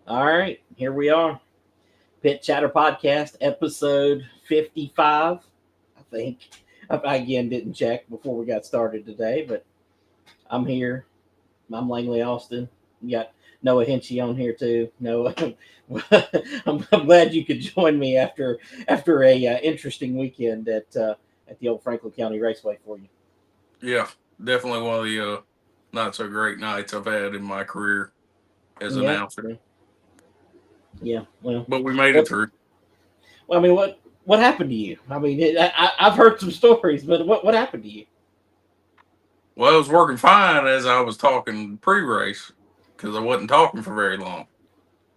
All right, here we are. Pit Chatter Podcast, episode 55. I think. I again didn't check before we got started today, but I'm here. I'm Langley Austin. You got Noah Hinchee on here too. Noah, I'm glad you could join me after a interesting weekend at the old Franklin County Raceway for you. Yeah, definitely one of the not so great nights I've had in my career as an Yeah, announcer. yeah. But we made it What, through. I mean, what happened to you? I mean, I've heard some stories, but what happened to you? Well, it was working fine as I was talking pre-race because I wasn't talking for very long.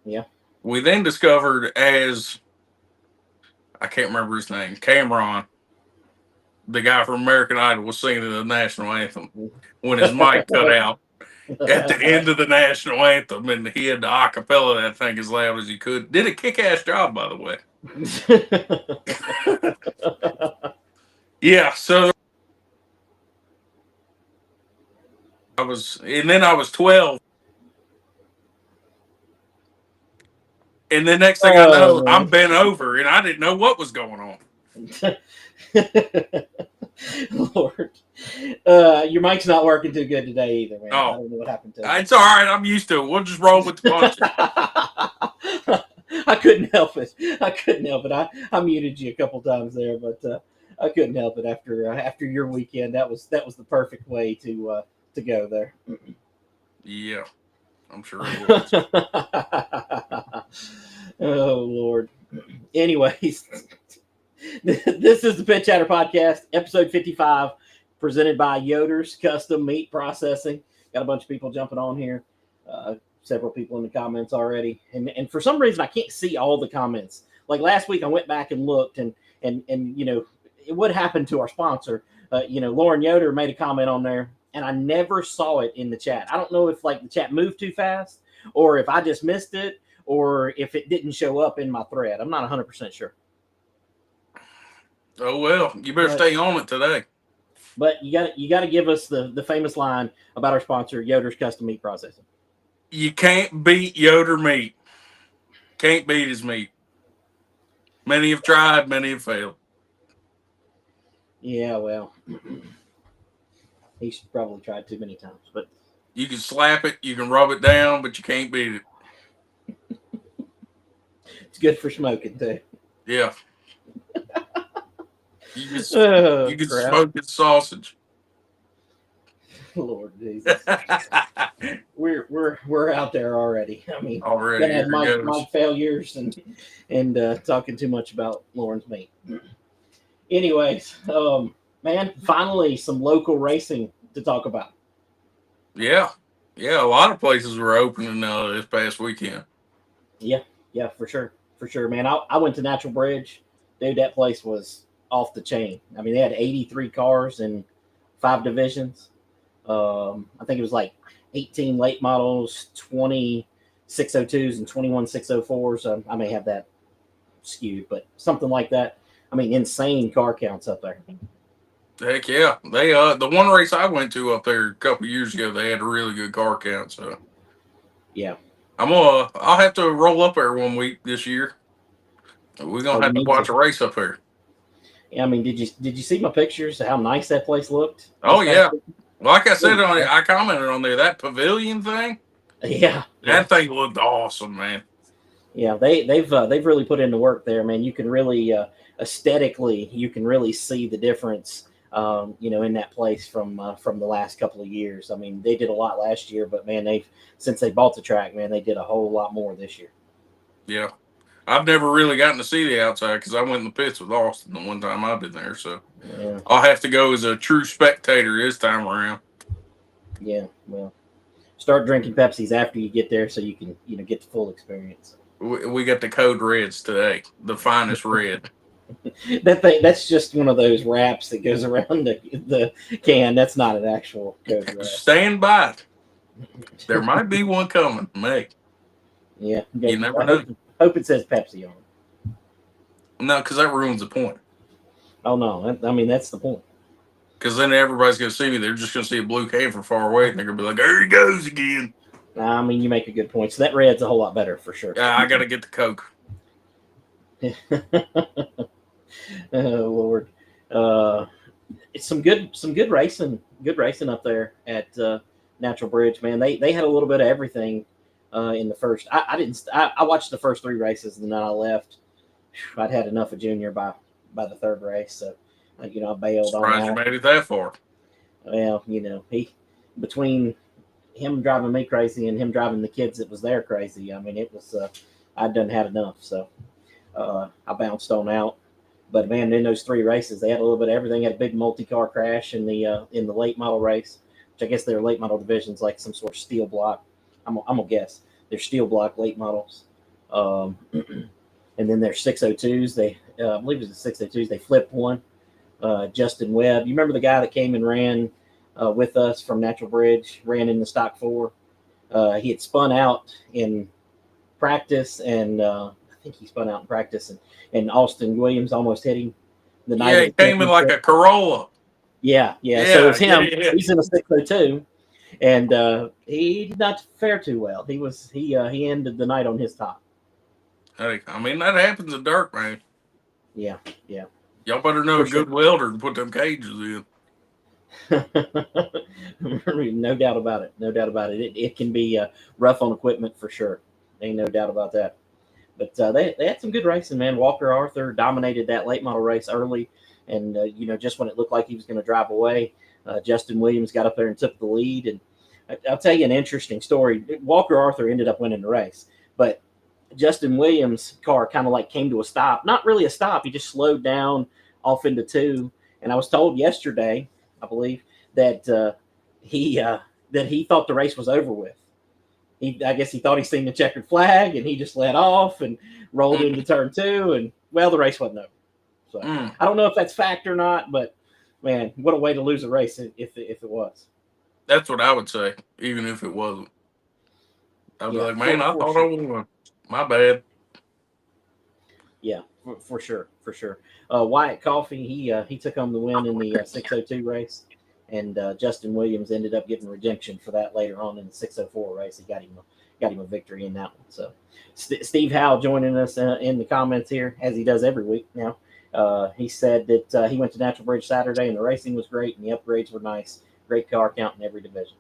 Yeah. We then discovered, as I can't remember his name, Cameron, the guy from American Idol, was singing the national anthem when his mic cut out at the end of the national anthem, and he had to acapella that thing as loud as he could. Did a kick-ass job, by the way. Yeah, so I was 12. And the next thing I know, Oh I'm bent over and I didn't know what was going on. man, Lord, your mic's not working too good today either, man. I Oh, don't know what happened to it's all right. I'm used to it. We'll just roll with the punches. it. I couldn't help it. I muted you a couple times there, but I couldn't help it after your weekend. That was the perfect way to go there. Yeah, I'm sure it was. Oh Lord. Anyways, this is the Pit Chatter Podcast, episode 55, presented by Yoder's Custom Meat Processing. Got a bunch of people jumping on here. Several people in the comments already, and for some reason I can't see all the comments. Like last week, I went back and looked, and what happened to our sponsor? Lauren Yoder made a comment on there, and I never saw it in the chat. I don't know if like the chat moved too fast, or if I just missed it, or if it didn't show up in my thread. I'm not 100% sure. Oh, well, you better But stay on it today. you got to give us the famous line about our sponsor, Yoder's Custom Meat Processing. You can't beat Yoder meat. Can't beat his meat. Many have tried, many have failed. Yeah, well, he's probably tried too many times, but You can slap it, you can rub it down, but you can't beat it. it's good for smoking too. Yeah. Oh You can crap, smoke his sausage. Lord Jesus, we're out there already. I mean, Already, gonna have here Mike goes. failures and talking too much about Lauren's meat. Anyways, man, finally some local racing to talk about. Yeah. Yeah, a lot of places were opening this past weekend. Yeah, yeah, for sure, man. I went to Natural Bridge, dude. That place was off the chain. I mean, they had 83 cars in 5 divisions. I think it was like 18 late models, 20 602s, and 21 604s. I may have that skewed, but something like that. I mean, insane car counts up there. Heck yeah. They the one race I went to up there a couple years ago, they had a really good car count, so Yeah. I'll have to roll up there one week this year. We're Oh, gonna you have to need watch to. a race up here. Yeah, I mean, did you see my pictures? How nice that place looked Oh this past yeah. week? Like I It said was, on it, I commented on there, that pavilion thing, yeah, yeah, that thing looked awesome, man. yeah. They've really put into work there, man. You can really aesthetically, you can really see the difference. In that place from the last couple of years. I mean, they did a lot last year, but man, they've since they bought the track, man, they did a whole lot more this year. Yeah. I've never really gotten to see the outside because I went in the pits with Austin the one time I've been there, so Yeah, I'll have to go as a true spectator this time around. yeah. Well, start drinking Pepsis after you get there, so you can get the full experience. We got the code reds today, the finest red. That's just one of those wraps that goes around the can. That's not an actual code wrap. Stand by. There might be one coming. May. Yeah, You never I know. hope it says Pepsi on it. No, because that ruins the point. Oh no, I mean that's the point. Because then everybody's going to see me. They're just going to see a blue can from far away, and they're going to be like, there he goes again. I mean, you make a good point. So that red's a whole lot better for sure. I got to get the Coke. Oh Lord, it's some good racing up there at Natural Bridge, man. They had a little bit of everything in the first. I didn't. I watched the first 3 races and then I left. I'd had enough of Junior by the 3rd race, so I bailed on Surprised you that. made it that far. Well, he between him driving me crazy and him driving the kids that was there crazy. I mean, it was I'd done had enough, so I bounced on out. But man, in those 3 races, they had a little bit of everything. Had a big multi-car crash in the late model race, which I guess their late model division's like some sort of steel block. I'm gonna guess they're steel block late models. And then their 602s. They I believe it was the 602s. They flipped one. Justin Webb. You remember the guy that came and ran with us from Natural Bridge? Ran in the stock 4. He had spun out in practice, and I think he spun out in practice, and Austin Williams almost hit him the night Yeah, of he the came in like championship. a Corolla. Yeah. So it was him. Yeah. He's in a 602, and he did not fare too well. He ended the night on his top. Hey, I mean, that happens in dirt, man. Yeah. Y'all better know For a good welder to put them cages in. No doubt about it. No doubt about it. It can be rough on equipment for sure. Ain't no doubt about that. But they had some good racing, man. Walker Arthur dominated that late model race early, and just when it looked like he was going to drive away, Justin Williams got up there and took the lead. And I'll tell you an interesting story. Walker Arthur ended up winning the race, but Justin Williams' car kind of like came to a stop. Not really a stop. He just slowed down off into 2. And I was told yesterday, I believe, that he thought the race was over with. I guess he thought he seen the checkered flag, and he just let off and rolled into turn 2, and well, the race wasn't over. So I don't know if that's fact or not, but man, what a way to lose a race if it was. That's what I would say, even if it wasn't. I'd be like, man, I thought I won. My bad. Yeah, for sure. Wyatt Coffey, he took home the win in the 602 race, and Justin Williams ended up getting redemption for that later on in the 604 race. He got him a victory in that one. So Steve Howe joining us in the comments here, as he does every week now. He said that he went to Natural Bridge Saturday and the racing was great and the upgrades were nice. Great car count in every division.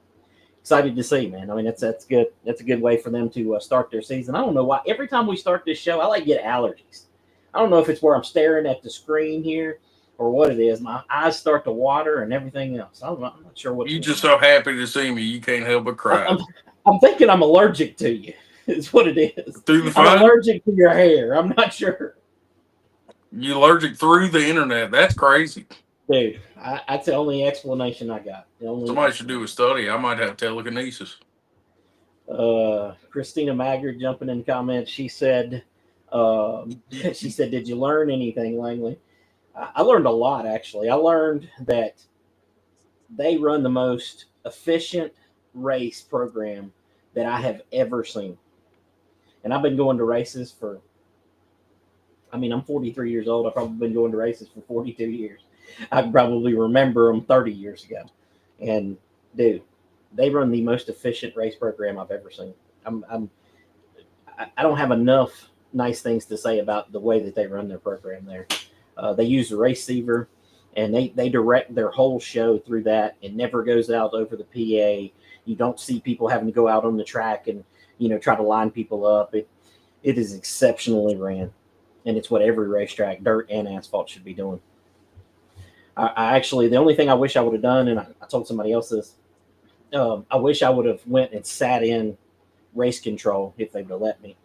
Excited to see, man. I mean, that's good. That's a good way for them to start their season. I don't know why. Every time we start this show, I like get allergies. I don't know if it's where I'm staring at the screen here or what it is. My eyes start to water and everything else. I'm not sure what. You just so happy to see me, you can't help but cry. I'm thinking I'm allergic to you. Is what it is. Through the phone? I'm allergic to your hair. I'm not sure. You allergic through the internet? That's crazy. Dude, that's the only explanation I got. Somebody should do a study. I might have telekinesis. Christina Maggard jumping in comments. She said, did you learn anything, Langley? I learned a lot, actually. I learned that they run the most efficient race program that I have ever seen. And I've been going to races I'm 43 years old. I've probably been going to races for 42 years. I probably remember them 30 years ago. And, dude, they run the most efficient race program I've ever seen. I don't have enough nice things to say about the way that they run their program there. They use the receiver, and they direct their whole show through that. It never goes out over the PA. You don't see people having to go out on the track and, try to line people up. It is exceptionally ran, and it's what every racetrack, dirt and asphalt, should be doing. I actually, the only thing I wish I would have done, and I told somebody else this, I wish I would have went and sat in race control if they would have let me.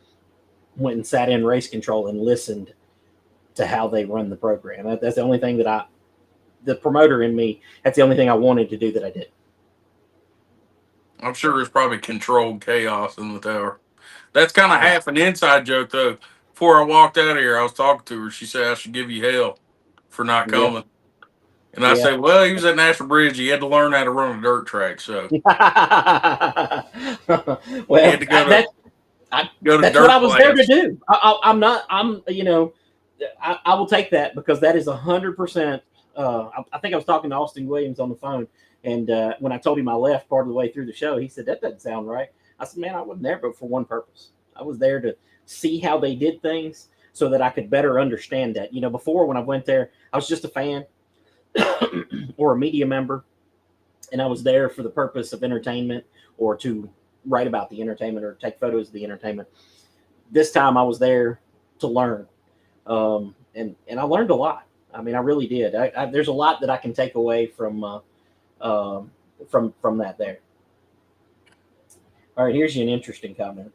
Went and sat in race control and listened to how they run the program. That's the only thing that the promoter in me, that's the only thing I wanted to do that I did. I'm sure there's probably controlled chaos in the tower. That's kind of half an inside joke, though. Before I walked out of here, I was talking to her. She said I should give you hell for not coming. Yeah. And I said, well, he was at National Bridge. He had to learn how to run a dirt track. So, well, he had to that's what I was there to do. I will take that because that is 100%. I think I was talking to Austin Williams on the phone. And when I told him I left part of the way through the show, he said, that doesn't sound right. I said, man, I wasn't there but for one purpose. I was there to see how they did things so that I could better understand that. Before when I went there, I was just a fan or a media member, and I was there for the purpose of entertainment or to write about the entertainment or take photos of the entertainment. This time I was there to learn, and I learned a lot. I mean, I really did. There's a lot that I can take away from that there. All right, here's an interesting comment.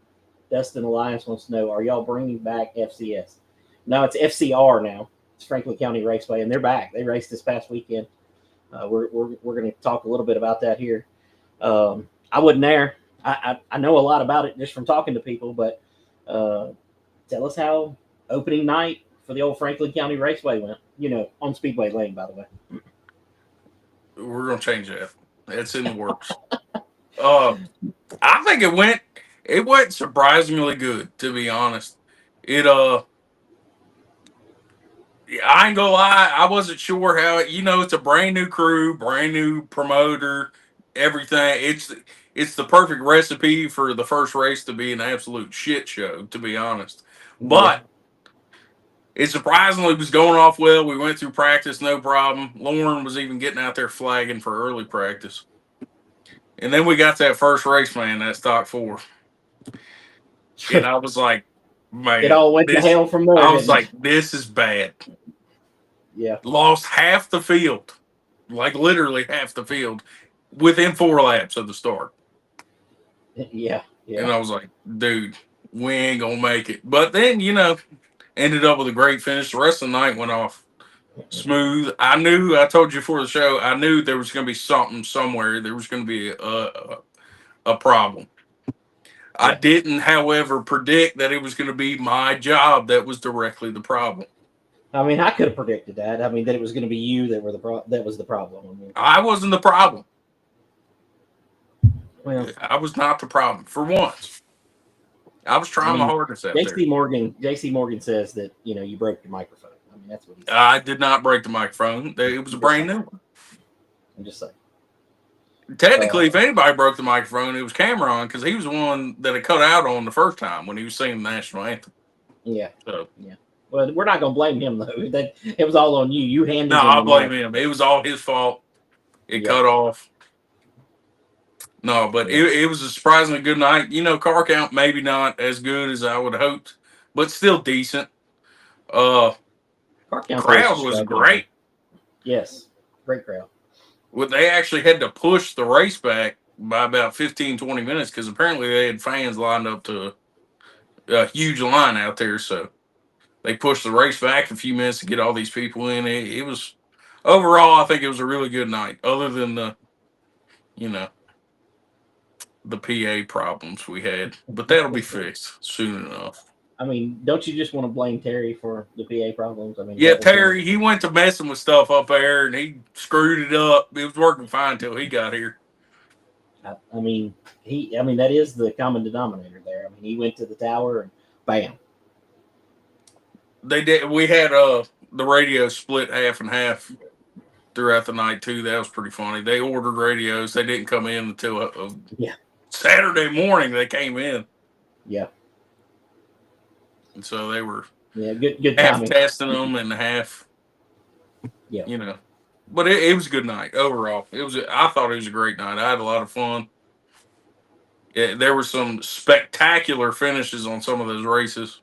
Dustin Elias wants to know: are y'all bringing back FCS? No, it's FCR now. It's Franklin County Raceway, and they're back. They raced this past weekend. We're going to talk a little bit about that here. I wasn't there. I know a lot about it just from talking to people, but tell us how opening night for the old Franklin County Raceway went. On Speedway Lane, by the way. We're gonna change that. It's in the works. I think it went surprisingly good, to be honest. It I ain't gonna lie, I wasn't sure how it's a brand new crew, brand new promoter, everything. It's the perfect recipe for the first race to be an absolute shit show, to be honest. Yeah. But it surprisingly was going off well. We went through practice, no problem. Lauren was even getting out there flagging for early practice. And then we got that first race, man, that stock 4. And I was like, man, It all went to hell from there. I was like, this is bad. Yeah. Lost half the field, like literally half the field, within 4 laps of the start. Yeah. And I was like, dude, we ain't gonna make it. But then, ended up with a great finish. The rest of the night went off smooth. I told you before the show, I knew there was gonna be something somewhere. There was gonna be a problem. I didn't, however, predict that it was going to be my job that was directly the problem. I mean, I could have predicted that. I mean, that it was going to be you that was the problem. I mean, I wasn't the problem. Well, I was not the problem for once. I was trying my hardest out there. JC Morgan says that you broke your microphone. I mean, that's what he said. I did not break the microphone. It was a brand new one. I'm just saying. Technically, if anybody broke the microphone, it was Cameron, because he was the one that it cut out on the first time when he was singing the national anthem. Yeah. So. Yeah. Well, we're not going to blame him, though. It was all on you. You handed No, him. I blame him. It was all his fault. It cut off. No, but it was a surprisingly good night. Car count maybe not as good as I would have hoped, but still decent. Car count crowd was great. Yes, great crowd. Well, they actually had to push the race back by about 15, 20 minutes because apparently they had fans lined up to a huge line out there. So they pushed the race back a few minutes to get all these people in. It was overall, I think it was a really good night, other than the PA problems we had. But that'll be fixed soon enough. I mean, don't you just want to blame Terry for the PA problems? I mean, yeah, Terry, he went to messing with stuff up there and he screwed it up. It was working fine until he got here. I mean, that is the common denominator there. I mean, he went to the tower and bam. They did. We had the radio split half and half throughout the night too. That was pretty funny. They ordered radios. They didn't come in until Saturday morning. They came in. Yeah. And so they were good half timing. testing them and half. Yeah. But it was a good night overall. I thought it was a great night. I had a lot of fun. There were some spectacular finishes on some of those races.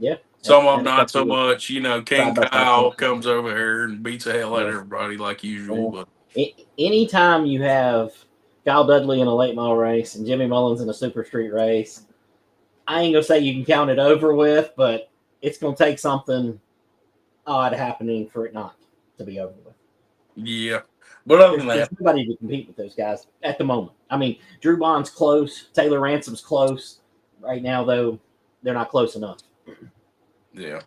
Yeah. Some of them not so much. King Kyle comes over here and beats the hell out of everybody like usual. But anytime you have Kyle Dudley in a late model race and Jimmy Mullins in a super street race, I ain't gonna say you can count it over with, but it's gonna take something odd happening for it not to be over with. Yeah, but other than that, there's nobody to compete with those guys at the moment. I mean, Drew Bond's close, Taylor Ransom's close. Right now, though, they're not close enough. Yeah,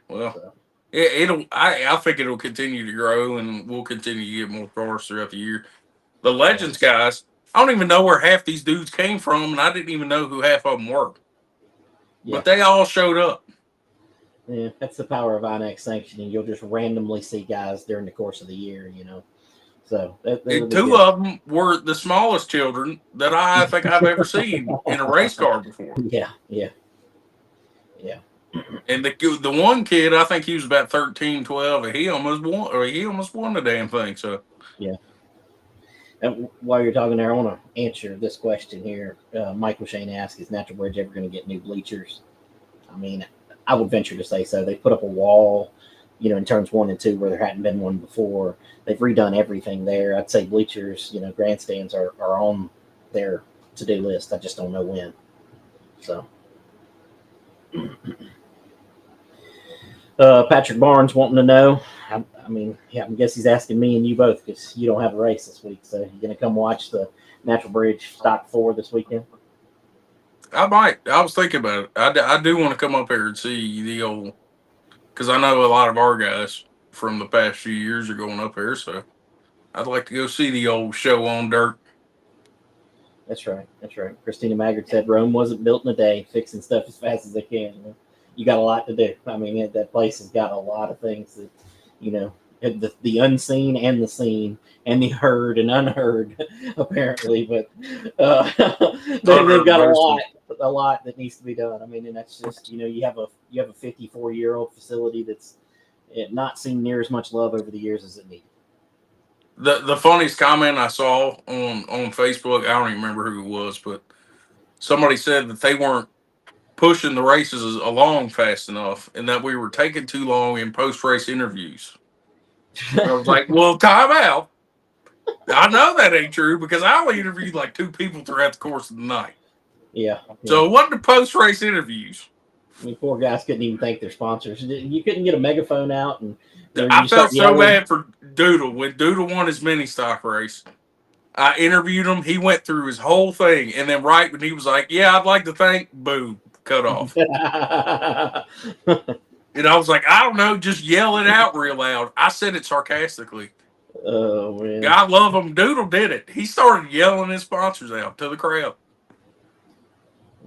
well, I think it'll continue to grow, and we'll continue to get more cars throughout the year. The Legends guys, I don't even know where half these dudes came from, and I didn't even know who half of them were. But they all showed up. Yeah, that's the power of INX sanctioning. You'll just randomly see guys during the course of the year, So they're And really two good. of them were the smallest children that I think I've ever seen in a race car before. Yeah. And the one kid, I think he was about 13, 12, and he almost won the damn thing. So Yeah. And while you're talking there, I want to answer this question here. Michael Shane asks, "Is Natural Bridge ever going to get new bleachers?" I mean, I would venture to say so. They put up a wall, in turns 1 and 2 where there hadn't been one before. They've redone everything there. I'd say bleachers, grandstands are on their to-do list. I just don't know when. So, Patrick Barnes wanting to know. I guess he's asking me and you both because you don't have a race this week. So you're going to come watch the Natural Bridge Stock 4 this weekend? I might. I was thinking about it. I do want to come up here and see the old, because I know a lot of our guys from the past few years are going up here. So I'd like to go see the old show on dirt. That's right. Christina Maggard said Rome wasn't built in a day, fixing stuff as fast as they can. You got a lot to do. I mean, that place has got a lot of things that, the unseen and the seen and the heard and unheard, apparently. But they've got a lot that needs to be done. I mean, and that's just, you have a 54-year-old facility that's not seen near as much love over the years as it needed. The funniest comment I saw on Facebook, I don't even remember who it was, but somebody said that they weren't pushing the races along fast enough and that we were taking too long in post-race interviews. I was like, well, time out. I know that ain't true because I only interviewed like 2 people throughout the course of the night. Yeah. So it wasn't the post-race interviews. I mean, poor guys couldn't even thank their sponsors. You couldn't get a megaphone out, and I felt so bad for Doodle when Doodle won his mini stock race. I interviewed him. He went through his whole thing, and then right when he was like, "Yeah, I'd like to thank," boom, cut off. And I was like, "I don't know, just yell it out real loud." I said it sarcastically. Oh man, I love him. Doodle did it. He started yelling his sponsors out to the crowd.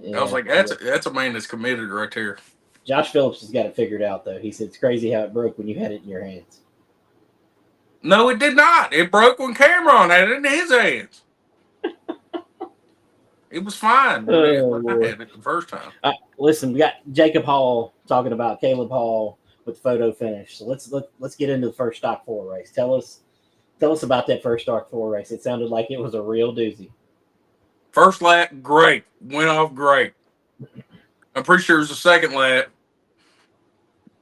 Yeah, I was like, "That's a man that's committed right there." Josh Phillips has got it figured out, though. He said it's crazy how it broke when you had it in your hands. No, it did not. It broke when Cameron had it in his hands. It was fine. I had it the first time. Listen, we got Jacob Hall talking about Caleb Hall with photo finish. So let's get into the first Stock 4 race. Tell us about that first Stock 4 race. It sounded like it was a real doozy. First lap, great. Went off great. I'm pretty sure it was the second lap.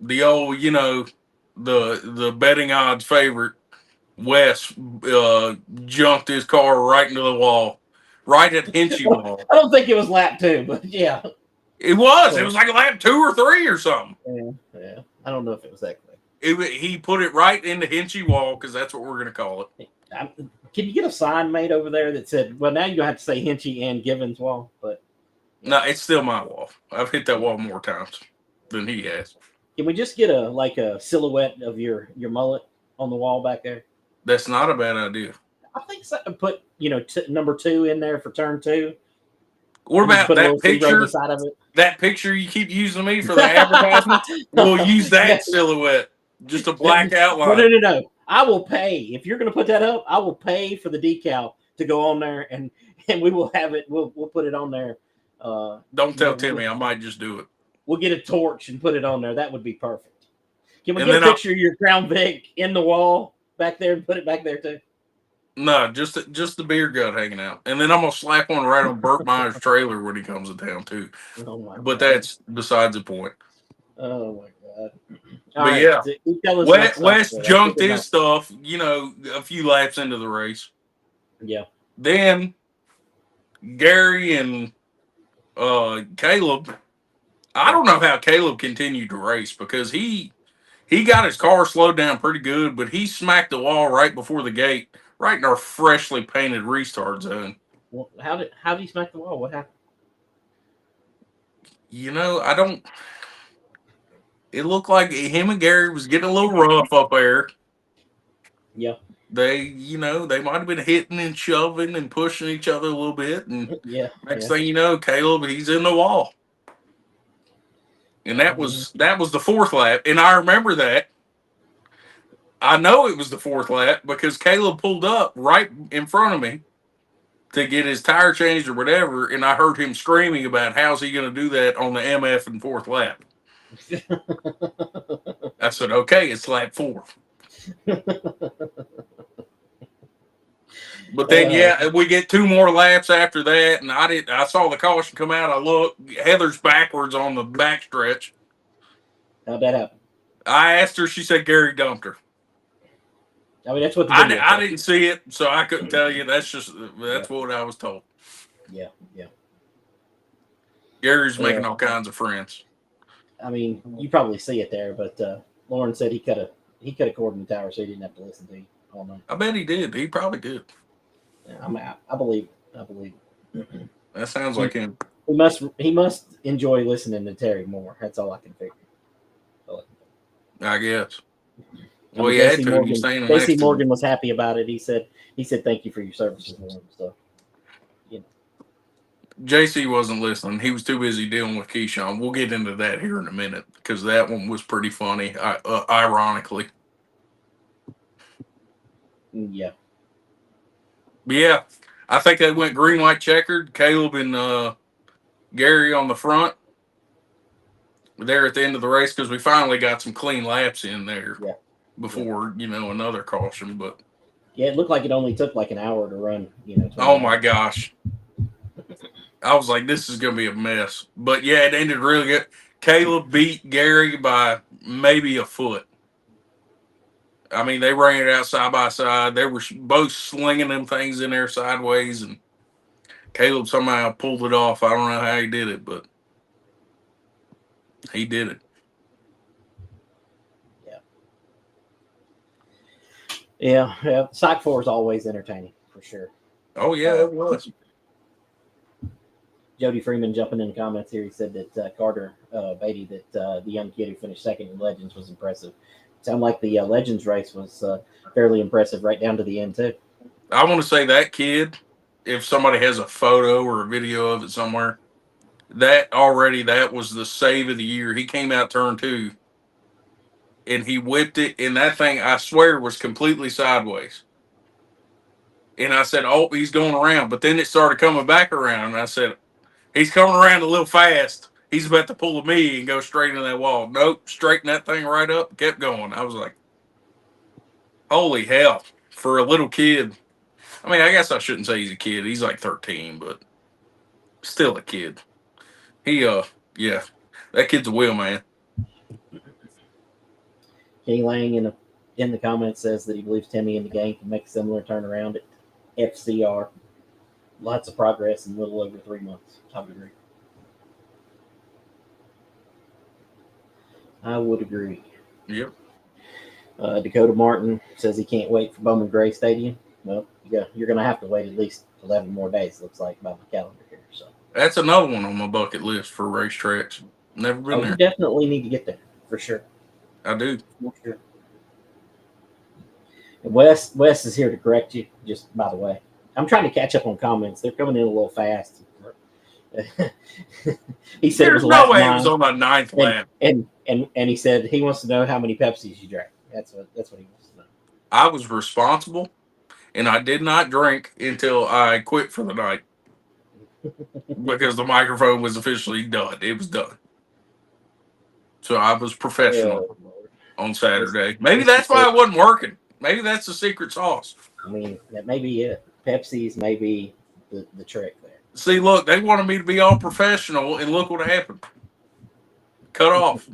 The old, the betting odds favorite, Wes, jumped his car right into the wall, right at Hinchee wall. I don't think it was lap 2, but yeah. It was. It was like lap 2 or 3 or something. Yeah. I don't know if it was that quick. He put it right into Hinchee wall because that's what we're going to call it. Can you get a sign made over there that said, well, now you have to say Hinchee and Givens wall? But no, it's still my wall. I've hit that wall more times than he has. Can we just get a silhouette of your mullet on the wall back there? That's not a bad idea. I think so. Put number 2 in there for turn 2. What about that picture? Side of it? That picture you keep using me for the advertisement? We'll use that silhouette, just a black outline. No. I will pay if you're going to put that up. I will pay for the decal to go on there, and we will have it. We'll put it on there. Don't tell Timmy. I might just do it. We'll get a torch and put it on there. That would be perfect. Can we get a picture of your Crown Vic in the wall back there and put it back there too? No, just the beer gut hanging out, and then I'm gonna slap one right on Burt Myers' trailer when he comes to town too. Oh my God. But that's besides the point. Oh my God! But yeah, Wes junked his stuff. A few laps into the race. Yeah. Then Gary and Caleb. I don't know how Caleb continued to race because he got his car slowed down pretty good, but he smacked the wall right before the gate, right in our freshly painted restart zone. Well, how did he smack the wall? What happened? I don't. It looked like him and Gary was getting a little rough up there. Yeah. They might have been hitting and shoving and pushing each other a little bit, and next thing you know, Caleb, he's in the wall. And that was the 4th lap, and I remember that I know it was the fourth lap because Caleb pulled up right in front of me to get his tire changed or whatever, and I heard him screaming about how's he going to do that on the MF and fourth lap. I said, okay, it's lap 4. But then, yeah, we get 2 more laps after that, and I saw the caution come out. I looked, Heather's backwards on the backstretch. How'd that happen? I asked her, she said Gary dumped her. I mean, that's what the video I didn't see it, so I couldn't tell you. That's what I was told. Yeah. Gary's making all kinds of friends. I mean, you probably see it there, but Lauren said he could have cordoned the tower so he didn't have to listen to you all night. I bet he did. He probably did. Yeah, I believe. That sounds like him. He must enjoy listening to Terry more. That's all I can figure. I guess. I Well, mean, yeah, Casey Morgan was happy about it. He said thank you for your services for him. So, JC wasn't listening. He was too busy dealing with Keyshawn. We'll get into that here in a minute because that one was pretty funny, ironically. Yeah. But yeah, I think they went green, white, checkered. Caleb and Gary on the front there at the end of the race because we finally got some clean laps in there before, another caution. But yeah, it looked like it only took like an hour to run, oh my gosh. I was like, this is going to be a mess. But yeah, it ended really good. Caleb beat Gary by maybe a foot. I mean, they ran it out side by side. They were both slinging them things in there sideways, and Caleb somehow pulled it off. I don't know how he did it, but he did it. Yeah. Stock 4 is always entertaining, for sure. Oh, yeah, it was. Jody Freeman jumping in the comments here. He said that Carter Beatty, that the young kid who finished second in Legends, was impressive. Sounded like the Legends race was fairly impressive right down to the end, too. I want to say that kid, if somebody has a photo or a video of it somewhere, that was the save of the year. He came out turn 2, and he whipped it, and that thing, I swear, was completely sideways. And I said, oh, he's going around. But then it started coming back around, and I said, he's coming around a little fast. He's about to pull a me and go straight into that wall. Nope, straighten that thing right up, kept going. I was like, holy hell, for a little kid. I mean, I guess I shouldn't say he's a kid. He's like 13, but still a kid. He, yeah, that kid's a wheel man. King Lang in the comments says that he believes Timmy and the gang can make a similar turnaround at FCR. Lots of progress in a little over 3 months. I would agree. Yep. Dakota Martin says he can't wait for Bowman Gray Stadium. Well, you're going to have to wait at least 11 more days, looks like, by the calendar here. So that's another one on my bucket list for racetracks. Never been there. You definitely need to get there, for sure. I do. For sure. And Wes is here to correct you, just by the way. I'm trying to catch up on comments. They're coming in a little fast. He said there's no way it was on the 9th lap. And he said he wants to know how many Pepsis you drank. That's what he wants to know. I was responsible, and I did not drink until I quit for the night because the microphone was officially done. It was done. So I was professional on Saturday. Maybe that's why I wasn't working. Maybe that's the secret sauce. I mean, that may be it. Pepsi's may be the trick there. See, look, they wanted me to be all professional, and look what happened. Cut off.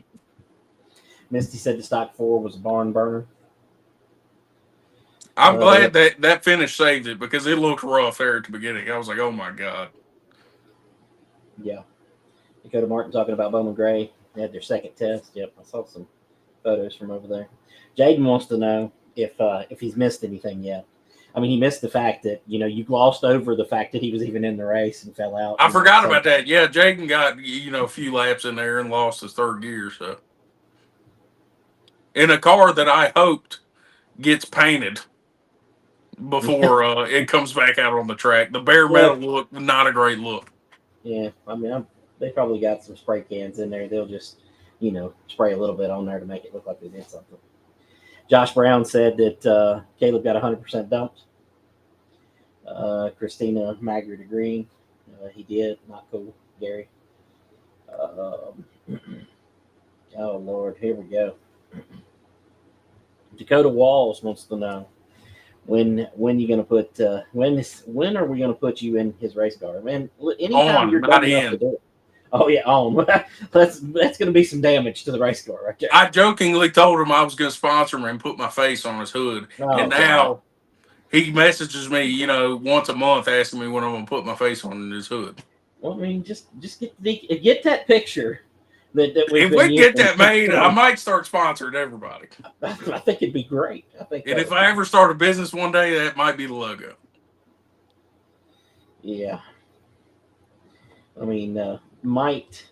Misty said the stock 4 was a barn burner. I'm glad that finish saved it because it looked rough there at the beginning. I was like, oh, my God. Yeah. Dakota Martin talking about Bowman Gray. They had their second test. Yep, I saw some photos from over there. Jaden wants to know if he's missed anything yet. I mean, he missed the fact that, you glossed over the fact that he was even in the race and fell out. I forgot about that. Yeah, Jaden got, a few laps in there and lost his third gear. So, in a car that I hoped gets painted before it comes back out on the track. The bare metal look, not a great look. Yeah, I mean, they probably got some spray cans in there. They'll just, spray a little bit on there to make it look like they did something. Josh Brown said that Caleb got 100% dumped. Christina Maggard agreeing. He did. Not cool, Gary. Um, oh, Lord. Here we go. Dakota Walls wants to know when you going to put when are we going to put you in his race car, man? Anytime you're not dumb enough to in. do it. Oh yeah, on. that's going to be some damage to the race car right there. I jokingly told him I was going to sponsor him and put my face on his hood, and now he messages me, once a month asking me when I'm going to put my face on his hood. Well, I mean, just get that picture. That if we get that made, I might start sponsoring everybody. I think it'd be great. And if I ever start a business one day, that might be the logo. Yeah. I mean, might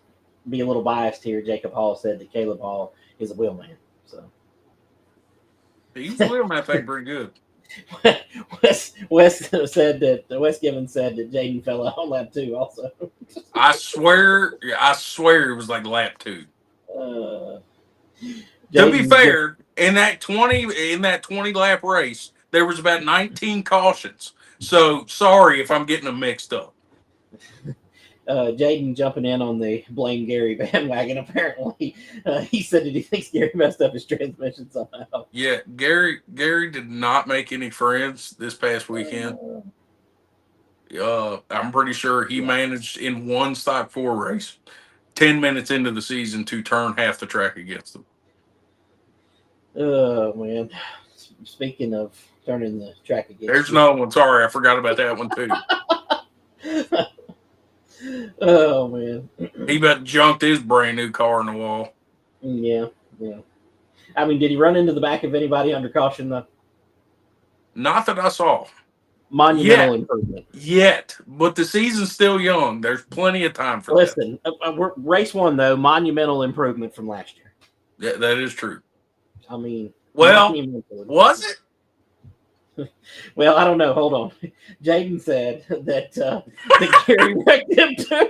be a little biased here. Jacob Hall said that Caleb Hall is a wheelman. So he's a wheelman, I think, pretty good. Wes said that Wes Gibbons said that Jaden fell out on lap 2 also. I swear it was like lap 2. To be fair, in that 20 lap race, there was about 19 cautions. So sorry if I'm getting them mixed up. Jaden jumping in on the blame Gary bandwagon. Apparently, he said that he thinks Gary messed up his transmission somehow. Yeah, Gary did not make any friends this past weekend. I'm pretty sure he managed in one Stock 4 race, 10 minutes into the season, to turn half the track against them. Oh man! Speaking of turning the track against, there's no one. Sorry, I forgot about that one too. Oh man, he about junked his brand new car in the wall. Yeah. I mean, did he run into the back of anybody under caution though? Not that I saw. Monumental improvement. Yet, but the season's still young. There's plenty of time for Listen, race 1 though, monumental improvement from last year. Yeah, that is true. I mean, well, was it? Well, I don't know. Hold on. Jaden said that Gary wrecked him too.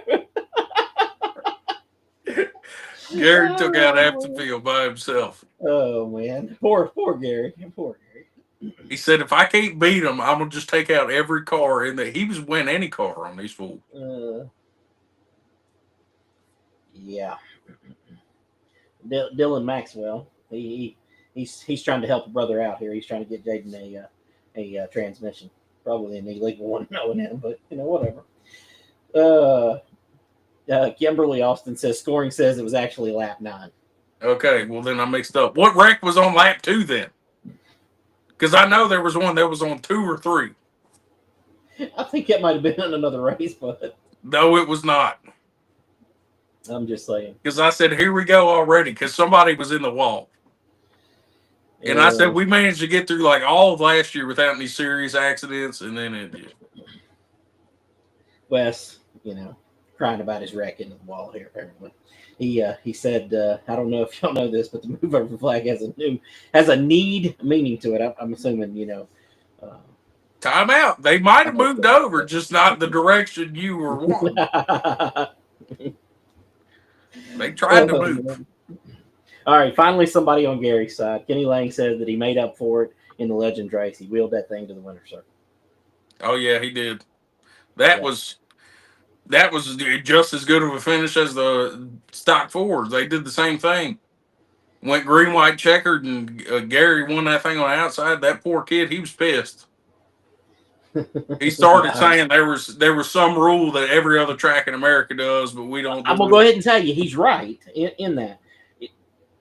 Gary took out half the field by himself. Oh man, poor Gary. Poor Gary. He said, "If I can't beat him, I'm gonna just take out every car in that." He was win any car on these fools. Yeah. Dylan Maxwell. He's trying to help a brother out here. He's trying to get Jaden a transmission, probably an illegal one, knowing him, but whatever. Kimberly Austin says scoring says it was actually lap 9. Okay, well then I mixed up. What wreck was on lap 2 then? Because I know there was one that was on 2 or 3. I think it might have been in another race, but no, it was not. I'm just saying. Because I said, here we go already, because somebody was in the wall. And I said, we managed to get through like all of last year without any serious accidents, and then it did. Wes, crying about his wreck into the wall here, apparently. He said, I don't know if y'all know this, but the move over flag has a need meaning to it. I'm assuming, time out. They might have moved over, just not the direction you were wanting. They tried to move. All right, finally somebody on Gary's side. Kenny Lang said that he made up for it in the Legends race. He wheeled that thing to the winner's circle. Oh yeah, he did. That was just as good of a finish as the Stock 4s. They did the same thing. Went green, white, checkered, and Gary won that thing on the outside. That poor kid, he was pissed. He started saying there was some rule that every other track in America does, but we don't. I'm gonna go ahead and tell you he's right in that.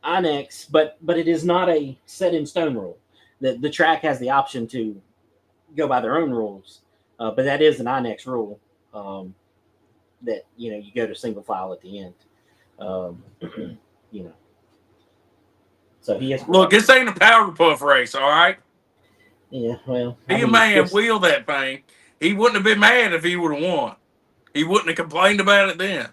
INEX, but it is not a set in stone rule. The track has the option to go by their own rules, but that is an INEX rule. That you go to single file at the end. So he has. Look, this ain't a powder puff race, all right? Yeah, well, he a man wheel that thing. He wouldn't have been mad if he would have won. He wouldn't have complained about it then.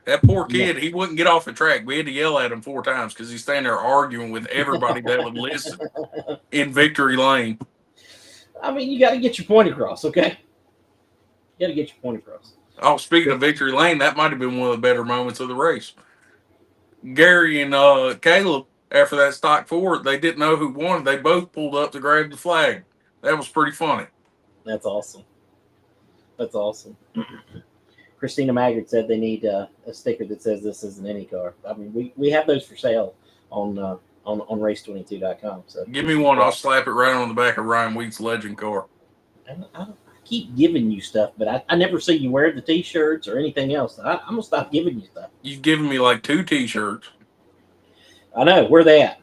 That poor kid, he wouldn't get off the track. We had to yell at him 4 times because he's standing there arguing with everybody that would listen in Victory Lane. I mean, you got to get your point across, okay? You got to get your point across. Oh, speaking of Victory Lane, that might have been one of the better moments of the race. Gary and Caleb, after that stock four, they didn't know who won. They both pulled up to grab the flag. That was pretty funny. That's awesome. That's awesome. Christina Maggard said they need a sticker that says this is an IndyCar. I mean, we have those for sale on race22.com. So Give me one. I'll slap it right on the back of Ryan Wheat's legend car. I keep giving you stuff, but I never see you wear the T-shirts or anything else. I'm going to stop giving you stuff. You've given me like 2 T-shirts. I know. Where they at?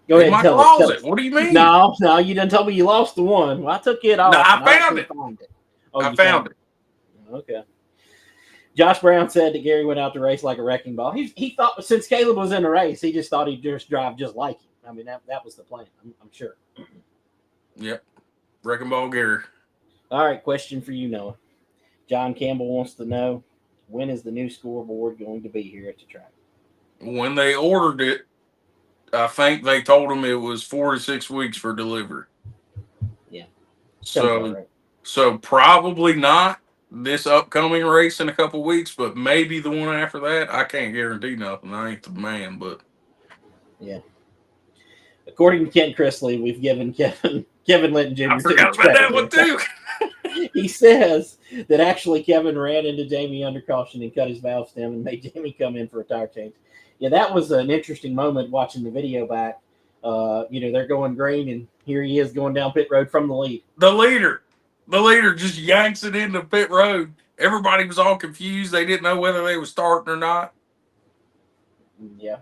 Go ahead in and my tell closet. us. What do you mean? No, you didn't tell me you lost the one. Well, I took it off. No, I found it. Oh, I found it. Okay. Josh Brown said that Gary went out to race like a wrecking ball. He thought since Caleb was in the race, he just thought he'd just drive just like him. I mean, that was the plan. I'm sure. Yep. Wrecking ball Gary. All right, question for you, Noah. John Campbell wants to know, when is the new scoreboard going to be here at the track? When they ordered it, I think they told them it was 4 to 6 weeks for delivery. Yeah. So probably not this upcoming race in a couple weeks, but maybe the one after that. I can't guarantee nothing. I ain't the man, but yeah. According to Ken Chrisley, we've given Kevin Linton Jr. I forgot about that one too. He says that actually Kevin ran into Jamie under caution and cut his valve stem and made Jamie come in for a tire change. Yeah, that was an interesting moment watching the video back. They're going green, and here he is going down pit road from the lead. The leader just yanks it into pit road. Everybody was all confused. They didn't know whether they were starting or not. Yeah.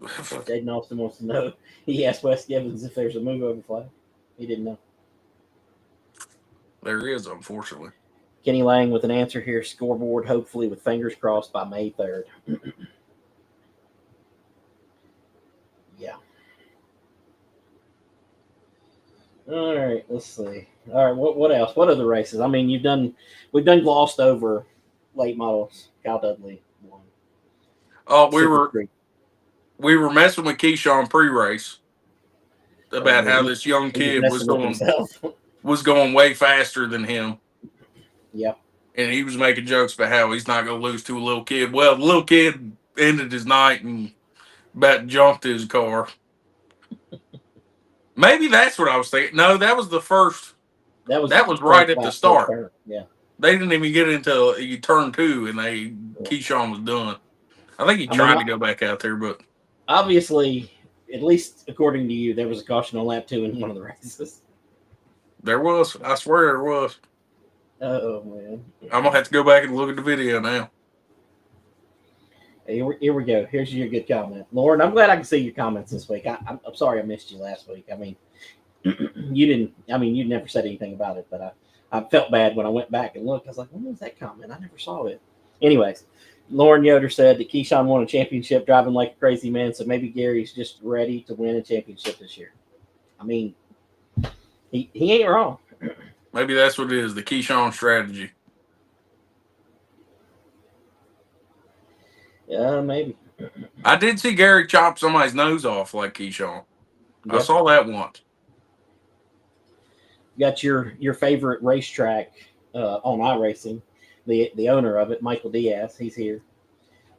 Jaden Austin wants to know. He asked Wes Gibbons if there's a move over flag. He didn't know. There is, unfortunately. Kenny Lang with an answer here. Scoreboard, hopefully, with fingers crossed by May 3rd. Yeah. All right, let's see. All right, what else? What other races? I mean, we've done glossed over late models. Kyle Dudley won. Oh, we were messing with Keyshawn pre-race about how this young kid was going way faster than him. Yeah. And he was making jokes about how he's not going to lose to a little kid. Well, the little kid ended his night and about jumped his car. Maybe that's what I was thinking. No, that was the first. That was right at the start. Yeah. They didn't even get into turn 2, and Keyshawn was done. I think he tried to go back out there, but obviously, at least according to you, there was a caution on lap 2 in one of the races. There was. I swear there was. Oh, man. I'm going to have to go back and look at the video now. Here we go. Here's your good comment. Lauren, I'm glad I can see your comments this week. I'm sorry I missed you last week. I mean, you never said anything about it, but I felt bad when I went back and looked. I was like, when was that comment? I never saw it. Anyways, Lauren Yoder said that Keyshawn won a championship driving like a crazy man, so maybe Gary's just ready to win a championship this year. I mean, he ain't wrong. Maybe that's what it is, the Keyshawn strategy. Yeah, maybe. I did see Gary chop somebody's nose off like Keyshawn. Yep. I saw that once. You got your favorite racetrack on iRacing, the owner of it, Michael Diaz. He's here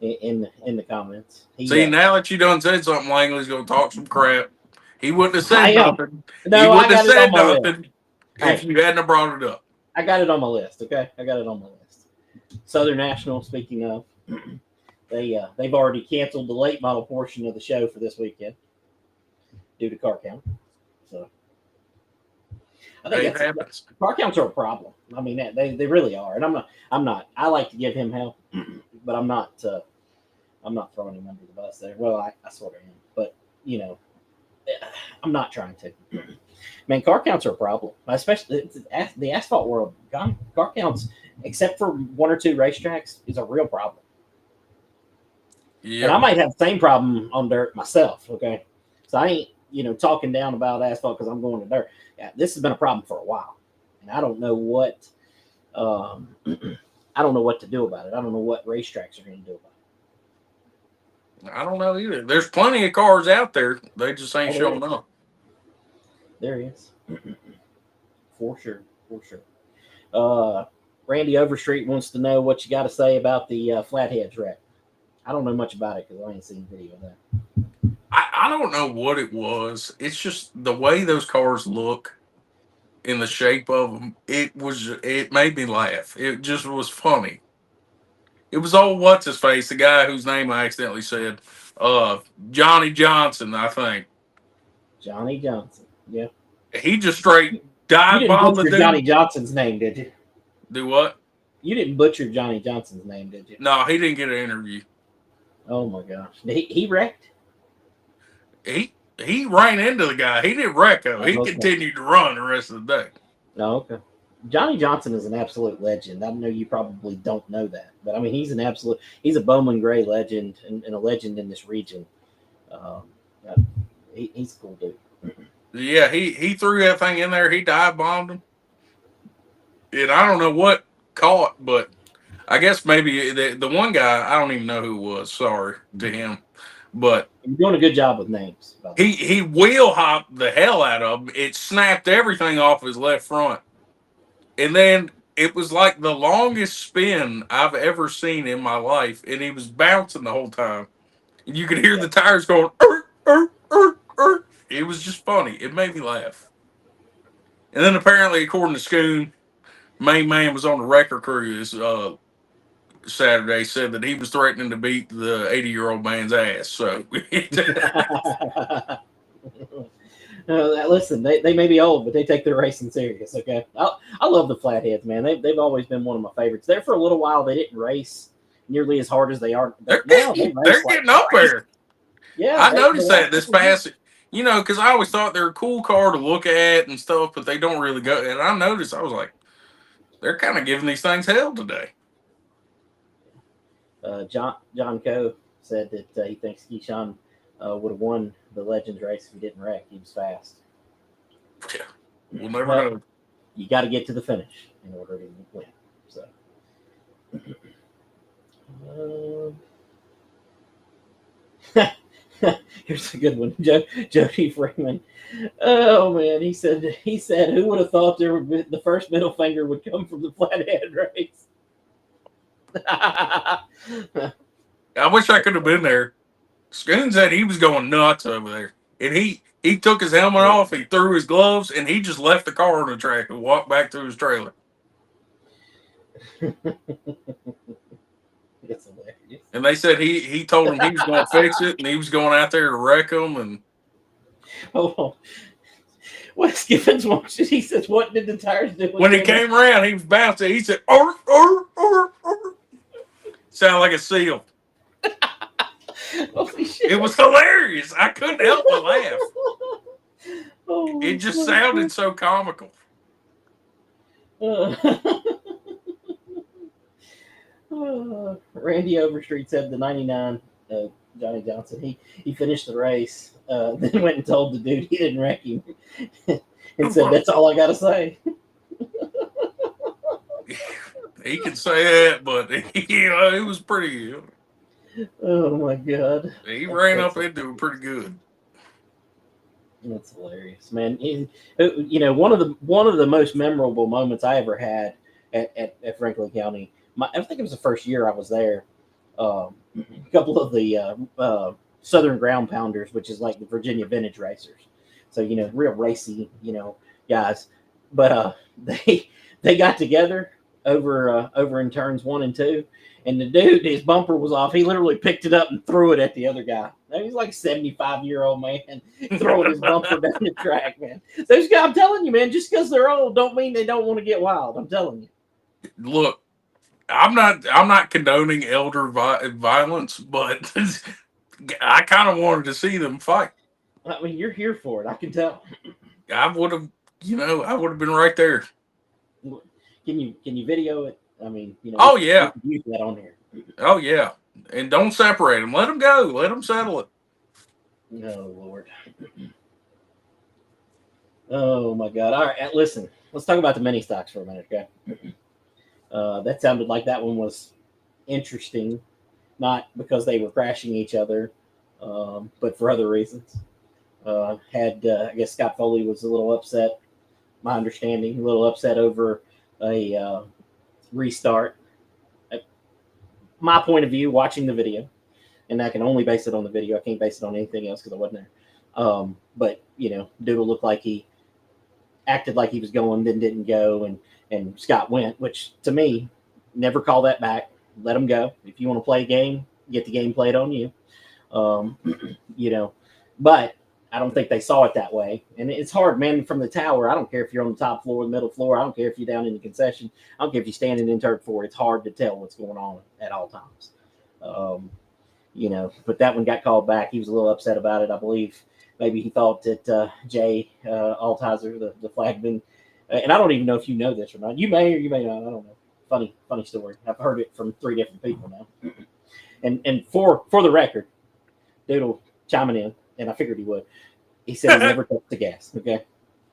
in the comments. Now that you done said something, Langley's going to talk some crap. He wouldn't have said nothing. No, he wouldn't have said nothing if you hadn't brought it up. I got it on my list, okay? I got it on my list. Southern National, speaking of, they've already canceled the late model portion of the show for this weekend due to car count. So I think car counts are a problem. I mean, they really are. And I'm not. I like to give him hell, but I'm not throwing him under the bus there. Well, I sort of am, but I'm not trying to. Man, car counts are a problem, especially the asphalt world. Car counts, except for 1 or 2 racetracks, is a real problem. Yeah. And I might have the same problem on dirt myself. Okay, so I ain't talking down about asphalt because I'm going to dirt. Yeah, this has been a problem for a while, and I don't know what to do about it. I don't know what racetracks are going to do about it. I don't know either. There's plenty of cars out there. They just ain't showing up. There he is. For sure. Randy Overstreet wants to know what you got to say about the Flatheads wreck. I don't know much about it because I ain't seen video of that. I don't know what it was. It's just the way those cars look in the shape of them. It made me laugh. It just was funny. It was old what's his face, the guy whose name I accidentally said, Johnny Johnson, I think. Johnny Johnson. Yeah. He just straight You dive didn't bombed the butcher Johnny dude. Johnson's name, did you? Do what? You didn't butcher Johnny Johnson's name, did you? No, he didn't get an interview. Oh my gosh. He wrecked? He ran into the guy. He didn't wreck him. He Okay. continued to run the rest of the day. Oh, okay. Johnny Johnson is an absolute legend. I know you probably don't know that, but I mean, he's a Bowman Gray legend and a legend in this region. Uh, he's a cool dude. Yeah, he threw that thing in there. He dive bombed him. And I don't know what caught, but I guess maybe the one guy, I don't even know who it was. Sorry to him. But You're doing a good job with names. he wheel hopped the hell out of him. It snapped everything off his left front. And then it was like the longest spin I've ever seen in my life. And he was bouncing the whole time. And you could hear the tires going, It was just funny. It made me laugh. And then apparently, according to Scoon, main man was on the wrecker crew this Saturday, said that he was threatening to beat the 80-year-old man's ass. So, Listen, they may be old, but they take their racing serious. Okay, I love the Flatheads, man. They've always been one of my favorites. There for a little while, they didn't race nearly as hard as they are. they're getting up there. Yeah, I noticed that this past, because I always thought they're a cool car to look at and stuff, but they don't really go. And I noticed, I was like, they're kind of giving these things hell today. John Coe said that he thinks Keyshawn would have won the Legends race if he didn't wreck. He was fast. Yeah, we'll never know. You got to get to the finish in order to win. So, here's a good one, Jody Freeman. Oh man, he said, who would have thought the first middle finger would come from the Flathead race? I wish I could have been there. Scoon said he was going nuts over there. And he took his helmet off, he threw his gloves, and he just left the car on the track and walked back to his trailer. It's hilarious. And they said he told him he was going to fix it, and he was going out there to wreck them. And Wes Gibbons watched it. He says, "What did the tires do?" When he came around, he was bouncing. He said, Sound like a seal. Holy shit. It was hilarious. I couldn't help but laugh. It just sounded so comical. Randy Overstreet said the 99, Johnny Johnson, he finished the race, then went and told the dude he didn't wreck him and said, "That's all I got to say." He can say that, but it was pretty. Oh my god! He ran up into it pretty good. That's hilarious, man. One of the most memorable moments I ever had at Franklin County. I think it was the first year I was there. A couple of the Southern Ground Pounders, which is like the Virginia Vintage Racers, so real racy, guys. But they got together over in turns 1 and 2, and the dude, his bumper was off. He literally picked it up and threw it at the other guy. Now, he's like a 75-year-old man throwing his bumper down the track, man. Those guys, I'm telling you, man, just because they're old don't mean they don't want to get wild. I'm telling you. Look, I'm not condoning elder violence, but I kind of wanted to see them fight. I mean, you're here for it. I can tell. I would have been right there. Can you video it? I mean, Oh yeah, use that on here. Oh yeah, and don't separate them. Let them go. Let them settle it. Oh Lord. Oh my God. All right, listen. Let's talk about the mini stocks for a minute, okay? That sounded like that one was interesting, not because they were crashing each other, but for other reasons. I guess Scott Foley was a little upset, my understanding, a little upset over a restart. My point of view, watching the video, and I can only base it on the video. I can't base it on anything else because I wasn't there. But Doodle looked like he acted like he was going, then didn't go, and Scott went, which to me, never call that back. Let him go. If you want to play a game, get the game played on you. But I don't think they saw it that way. And it's hard, man, from the tower. I don't care if you're on the top floor, the middle floor. I don't care if you're down in the concession. I don't care if you're standing in turret 4. It's hard to tell what's going on at all times. But that one got called back. He was a little upset about it. I believe maybe he thought that Jay Altizer, the flagman, and I don't even know if you know this or not. You may or you may not. I don't know. Funny story. I've heard it from 3 different people now. And for the record, Doodle chiming in, and I figured he would. He said he never touched the gas. Okay.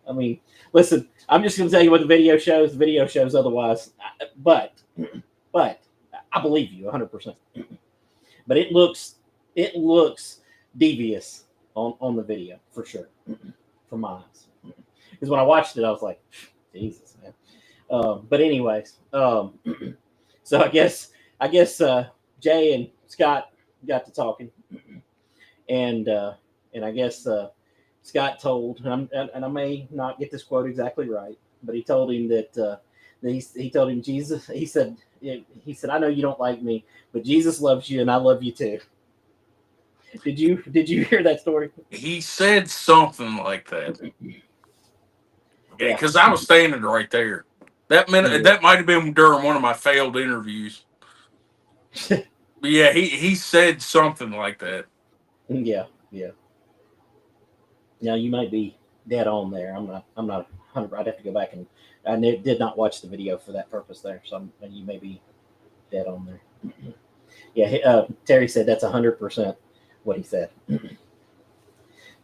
I mean, listen, I'm just going to tell you what the video shows. The video shows otherwise. But I believe you 100%. But it looks devious on the video for sure, from my eyes. Because when I watched it, I was like, Jesus, man. But anyways, so I guess Jay and Scott got to talking, and I guess Scott told, and I may not get this quote exactly right, but he told him that he told him Jesus. He said, I know you don't like me, but Jesus loves you, and I love you too. Did you hear that story? He said something like that. Yeah, because I was standing right there. That might have been during one of my failed interviews. But yeah, he said something like that. Yeah. Now you might be dead on there. I'm not 100. I'd have to go back and I did not watch the video for that purpose there. So you may be dead on there. Yeah, Terry said that's 100% what he said.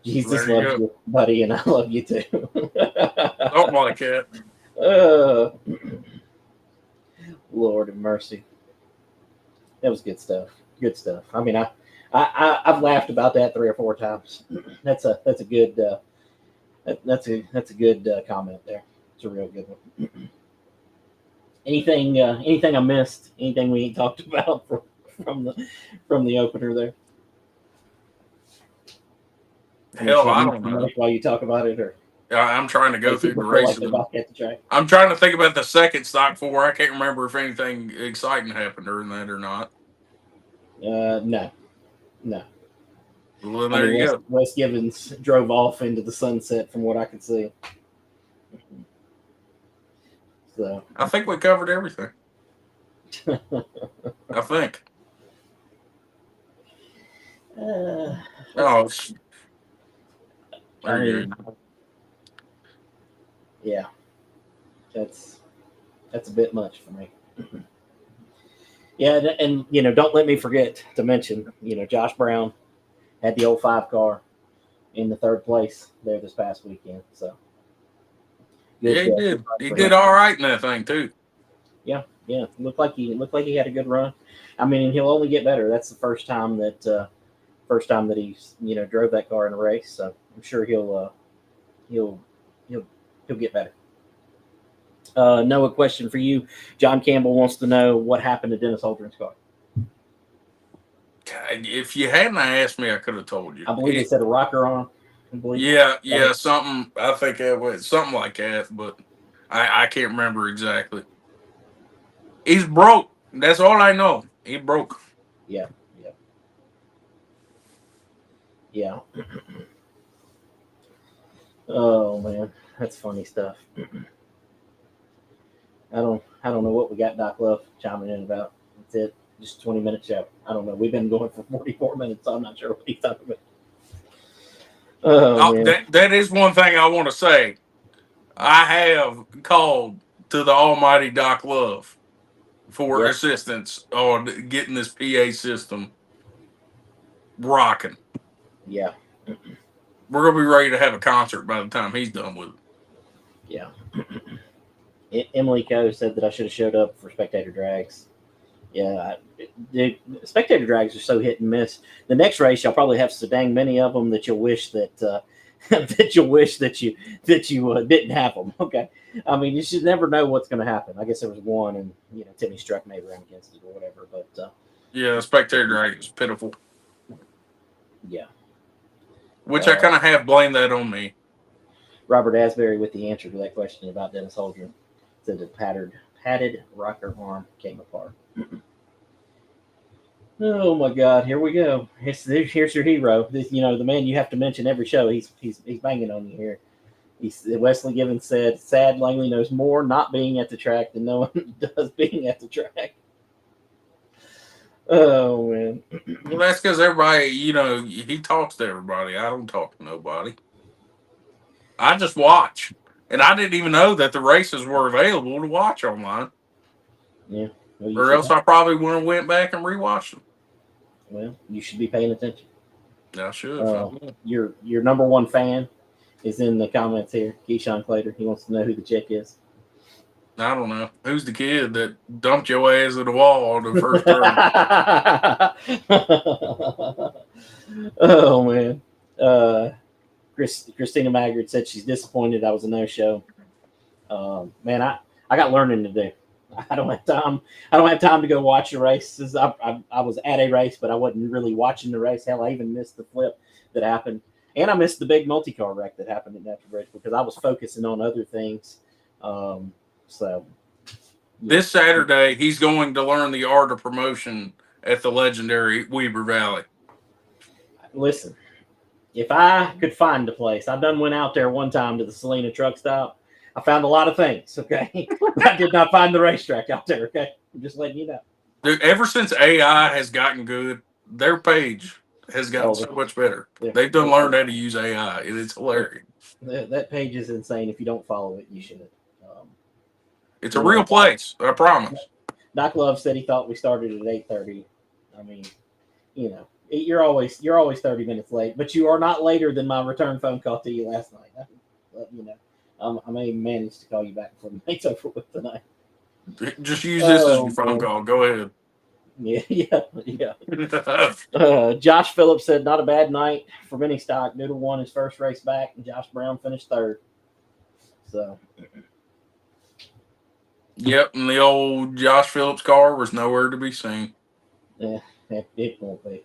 Jesus loves you, buddy, and I love you too. Something like that. Lord have mercy. That was good stuff. Good stuff. I mean, I've laughed about that 3 or 4 times. That's a good comment there. It's a real good one. Anything I missed? Anything we ain't talked about from the opener there? Hell, I don't know. While you talk about it, or I'm trying to go through the races. Like I'm trying to think about the second stock 4. I can't remember if anything exciting happened during that or not. No. Well, there you go. Wes Givens drove off into the sunset, from what I could see. So I think we covered everything. I think. Yeah, that's a bit much for me. Yeah, and don't let me forget to mention, Josh Brown had the 05 car in the 3rd place there this past weekend. So good, yeah, he did. He did all right in that thing too. Yeah, looked like he had a good run. I mean, and he'll only get better. That's the first time that he's drove that car in a race. So I'm sure he'll get better. Noah, question for you. John Campbell wants to know what happened to Dennis Holdren's car. If you hadn't asked me, I could have told you. I believe they said a rocker on. Yeah, something. I think it was something like that, but I can't remember exactly. He's broke. That's all I know. He broke. Yeah. Oh man, that's funny stuff. I don't know what we got Doc Love chiming in about. That's it. Just a 20-minute show. I don't know. We've been going for 44 minutes, so I'm not sure what he's talking about. Oh, that is one thing I want to say. I have called to the almighty Doc Love for assistance on getting this PA system rocking. Yeah. We're going to be ready to have a concert by the time he's done with it. Yeah. Emily Coe said that I should have showed up for Spectator Drags. Yeah, the Spectator Drags are so hit and miss. The next race, y'all probably have so dang many of them that you'll wish that you didn't have them. Okay, I mean, you should never know what's going to happen. I guess there was one, and Timmy Struck may run against it or whatever. But yeah, the Spectator Drag is pitiful. Yeah. Which I kind of have blamed that on me. Robert Asbury with the answer to that question about Dennis Holdren said the padded rocker arm came apart. Oh my God! Here we go. Here's your hero. The man you have to mention every show. He's banging on you here. Wesley Givens said, "Sad Langley knows more not being at the track than no one does being at the track." Oh man. Well, that's because everybody, he talks to everybody. I don't talk to nobody. I just watch, and I didn't even know that the races were available to watch online. Yeah. Well, Or else I probably would have went back and rewatched them. Well, you should be paying attention. I should. Your number one fan is in the comments here. Keyshawn Clater. He wants to know who the chick is. I don't know. Who's the kid that dumped your ass at the wall on the first turn? Oh, man. Christina Maggard said she's disappointed I was a no-show. Man, I got learning to do. I don't have time. I don't have time to go watch the races. I was at a race, but I wasn't really watching the race. Hell, I even missed the flip that happened. And I missed the big multi-car wreck that happened at Natural Bridge because I was focusing on other things. So this Saturday, he's going to learn the art of promotion at the legendary Weber Valley. Listen, if I could find a place, I done went out there one time to the Salina truck stop. I found a lot of things, okay? I did not find the racetrack out there, okay? I'm just letting you know. Dude, ever since AI has gotten good, their page has gotten so much better. Yeah. They've done learned how to use AI, and it's hilarious. That page is insane. If you don't follow it, you should. It's a real place, I promise. Doc Love said he thought we started at 8:30. I mean, you're always 30 minutes late, but you are not later than my return phone call to you last night. I may manage to call you back before the night's over with tonight. Just use this as your phone call. Go ahead. Yeah. Josh Phillips said, not a bad night for mini stock. Noodle won his first race back, and Josh Brown finished third. So. Yep, and the old Josh Phillips car was nowhere to be seen. Yeah, it won't be.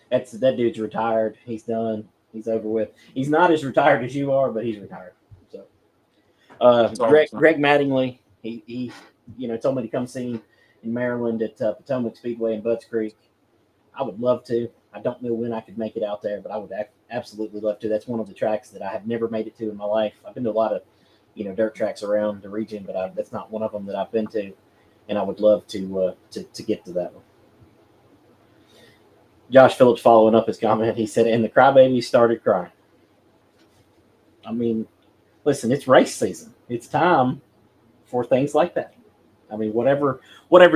That dude's retired. He's done. He's over with. He's not as retired as you are, but he's retired. So, Greg Mattingly, he told me to come see him in Maryland at Potomac Speedway in Budds Creek. I would love to. I don't know when I could make it out there, but I would absolutely love to. That's one of the tracks that I have never made it to in my life. I've been to a lot of dirt tracks around the region, but that's not one of them that I've been to, and I would love to get to that one. Josh Phillips following up his comment, he said, and the crybabies started crying. I mean, listen, it's race season. It's time for things like that. I mean, whatever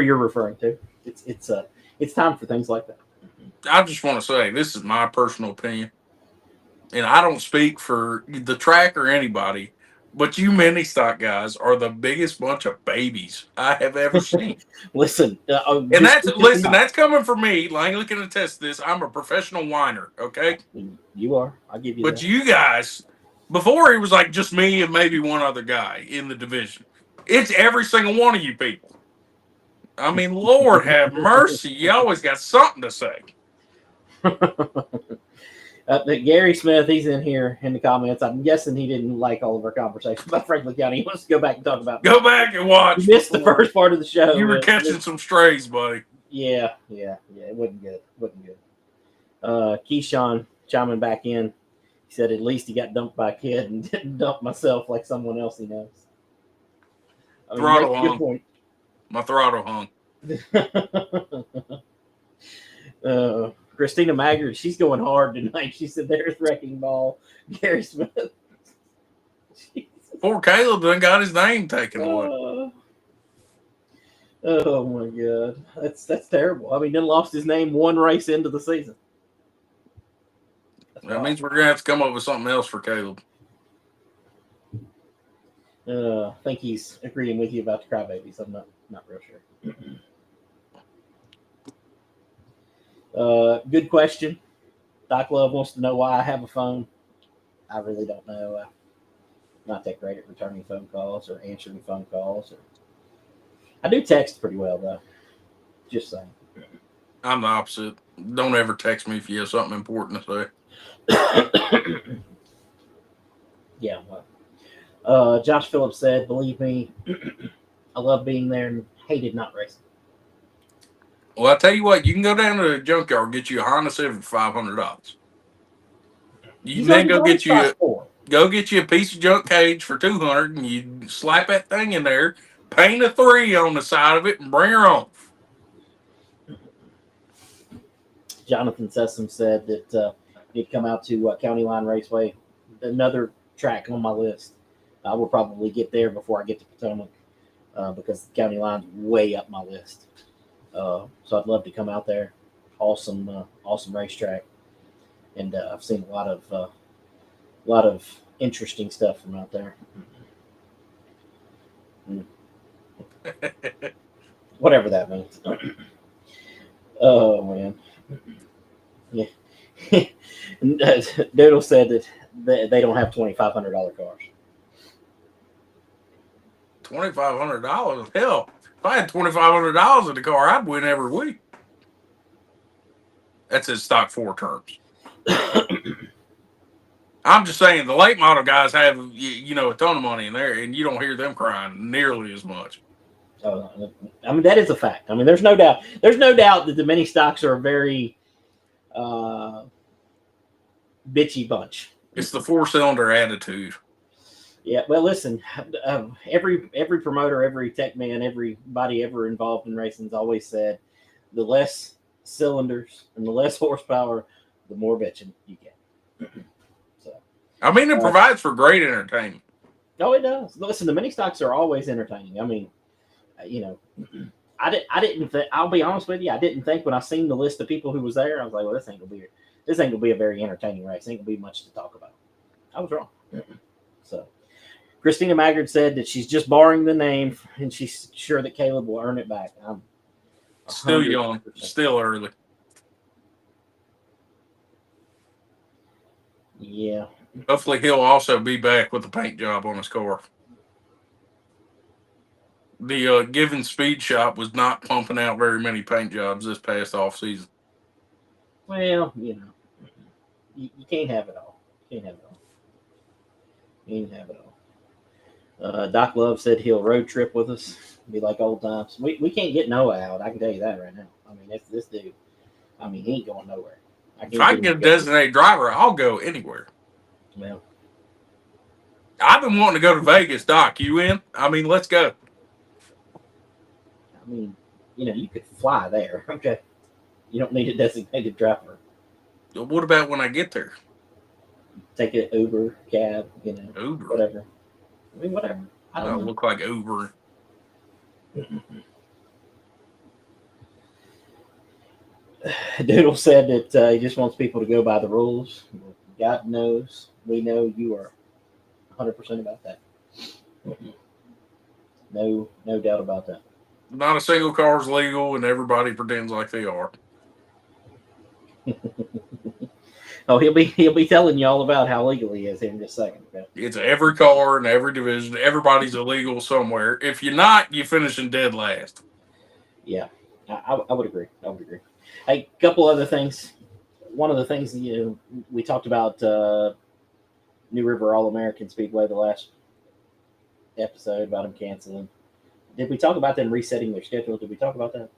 you're referring to, it's time for things like that. I just want to say, this is my personal opinion, and I don't speak for the track or anybody, but you mini stock guys are the biggest bunch of babies I have ever seen. Listen, that's coming from me. Langley can attest to this. I'm a professional whiner, okay? You are. I'll give you that. But you guys, before it was like just me and maybe one other guy in the division. It's every single one of you people. I mean, Lord have mercy. You always got something to say. Gary Smith, he's in here in the comments. I'm guessing he didn't like all of our conversation about Franklin County. He wants to go back and talk about. Go back and watch. You missed the first part of the show. You were catching some strays, buddy. Yeah. It wasn't good. Keyshawn chiming back in. He said at least he got dumped by a kid and didn't dump myself like someone else he knows. Throttle hung. My throttle hung. Christina Maggard, she's going hard tonight. She said, there's Wrecking Ball. Gary Smith. Poor Caleb done got his name taken away. Oh, my God. That's terrible. I mean, then lost his name one race into the season. That means we're going to have to come up with something else for Caleb. I think he's agreeing with you about the crybabies. I'm not real sure. Good question. Doc Love wants to know why I have a phone. I really don't know. I'm not that great at returning phone calls or answering phone calls. I do text pretty well, though. Just saying. I'm the opposite. Don't ever text me if you have something important to say. Yeah. Well, Josh Phillips said, "Believe me, I love being there and hated not racing." Well, I tell you what, you can go down to the junkyard and get you a Honda Civic for $500. You He's can then already got his stock for. go get you a piece of junk cage for 200, and you slap that thing in there, paint a 3 on the side of it, and bring her on. Jonathan Sessom said that he'd come out to County Line Raceway, another track on my list. I will probably get there before I get to Potomac because the County Line's way up my list. So I'd love to come out there. Awesome racetrack, and I've seen a lot of interesting stuff from out there. Whatever that means. Oh man. Yeah. Doodle said that they don't have $2,500 cars. $2,500? Hell, if I had $2,500 in the car, I'd win every week. That's in stock 4 terms. I'm just saying the late model guys have a ton of money in there, and you don't hear them crying nearly as much. I mean, that is a fact. I mean, there's no doubt. There's no doubt that the mini stocks are a very bitchy bunch. It's the 4-cylinder attitude. Yeah. Well, listen. Every promoter, every tech man, everybody ever involved in racing's always said, the less cylinders and the less horsepower, the more bitching you get. So, I mean, it provides for great entertainment. No, it does. Listen, the mini stocks are always entertaining. I mean, I didn't. I'll be honest with you. I didn't think when I seen the list of people who was there, I was like, well, this ain't gonna be a very entertaining race. Ain't gonna be much to talk about. I was wrong. So, Christina Maggard said that she's just borrowing the name, and she's sure that Caleb will earn it back. I'm still young, still early. Yeah. Hopefully, he'll also be back with a paint job on his car. The Given Speed Shop was not pumping out very many paint jobs this past off season. Well, you can't have it all. You can't have it all. Doc Love said he'll road trip with us, be like old times. We can't get Noah out. I can tell you that right now. I mean, this dude. I mean, he ain't going nowhere. If I can get a designated driver, I'll go anywhere. Well, I've been wanting to go to Vegas, Doc. You in? I mean, let's go. I mean, you could fly there. Okay. You don't need a designated driver. What about when I get there? Take an Uber, cab, Uber. Whatever. I mean, whatever. I don't know. Look like Uber. Doodle said that he just wants people to go by the rules. God knows, we know you are 100% about that. No doubt about that. Not a single car is legal, and everybody pretends like they are. Oh, he'll be telling you all about how legal he is here in just a second. Okay? It's every car in every division. Everybody's illegal somewhere. If you're not, you're finishing dead last. Yeah, I would agree. Hey, a couple other things. One of the things we talked about New River All-American Speedway the last episode about them canceling. Did we talk about them resetting their schedule? Did we talk about that?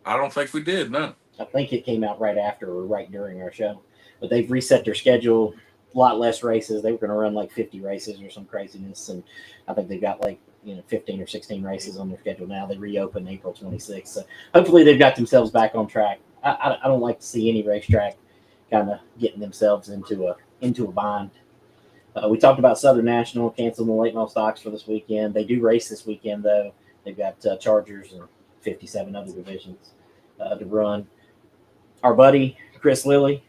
I don't think we did, no. I think it came out right after or right during our show. But they've reset their schedule, a lot less races. They were going to run like 50 races or some craziness. And I think they've got 15 or 16 races on their schedule now. They reopen April 26th. So hopefully they've got themselves back on track. I don't like to see any racetrack kind of getting themselves into a bind. We talked about Southern National canceling the late model stocks for this weekend. They do race this weekend, though. They've got Chargers and 57 other divisions to run. Our buddy, Chris Lilly,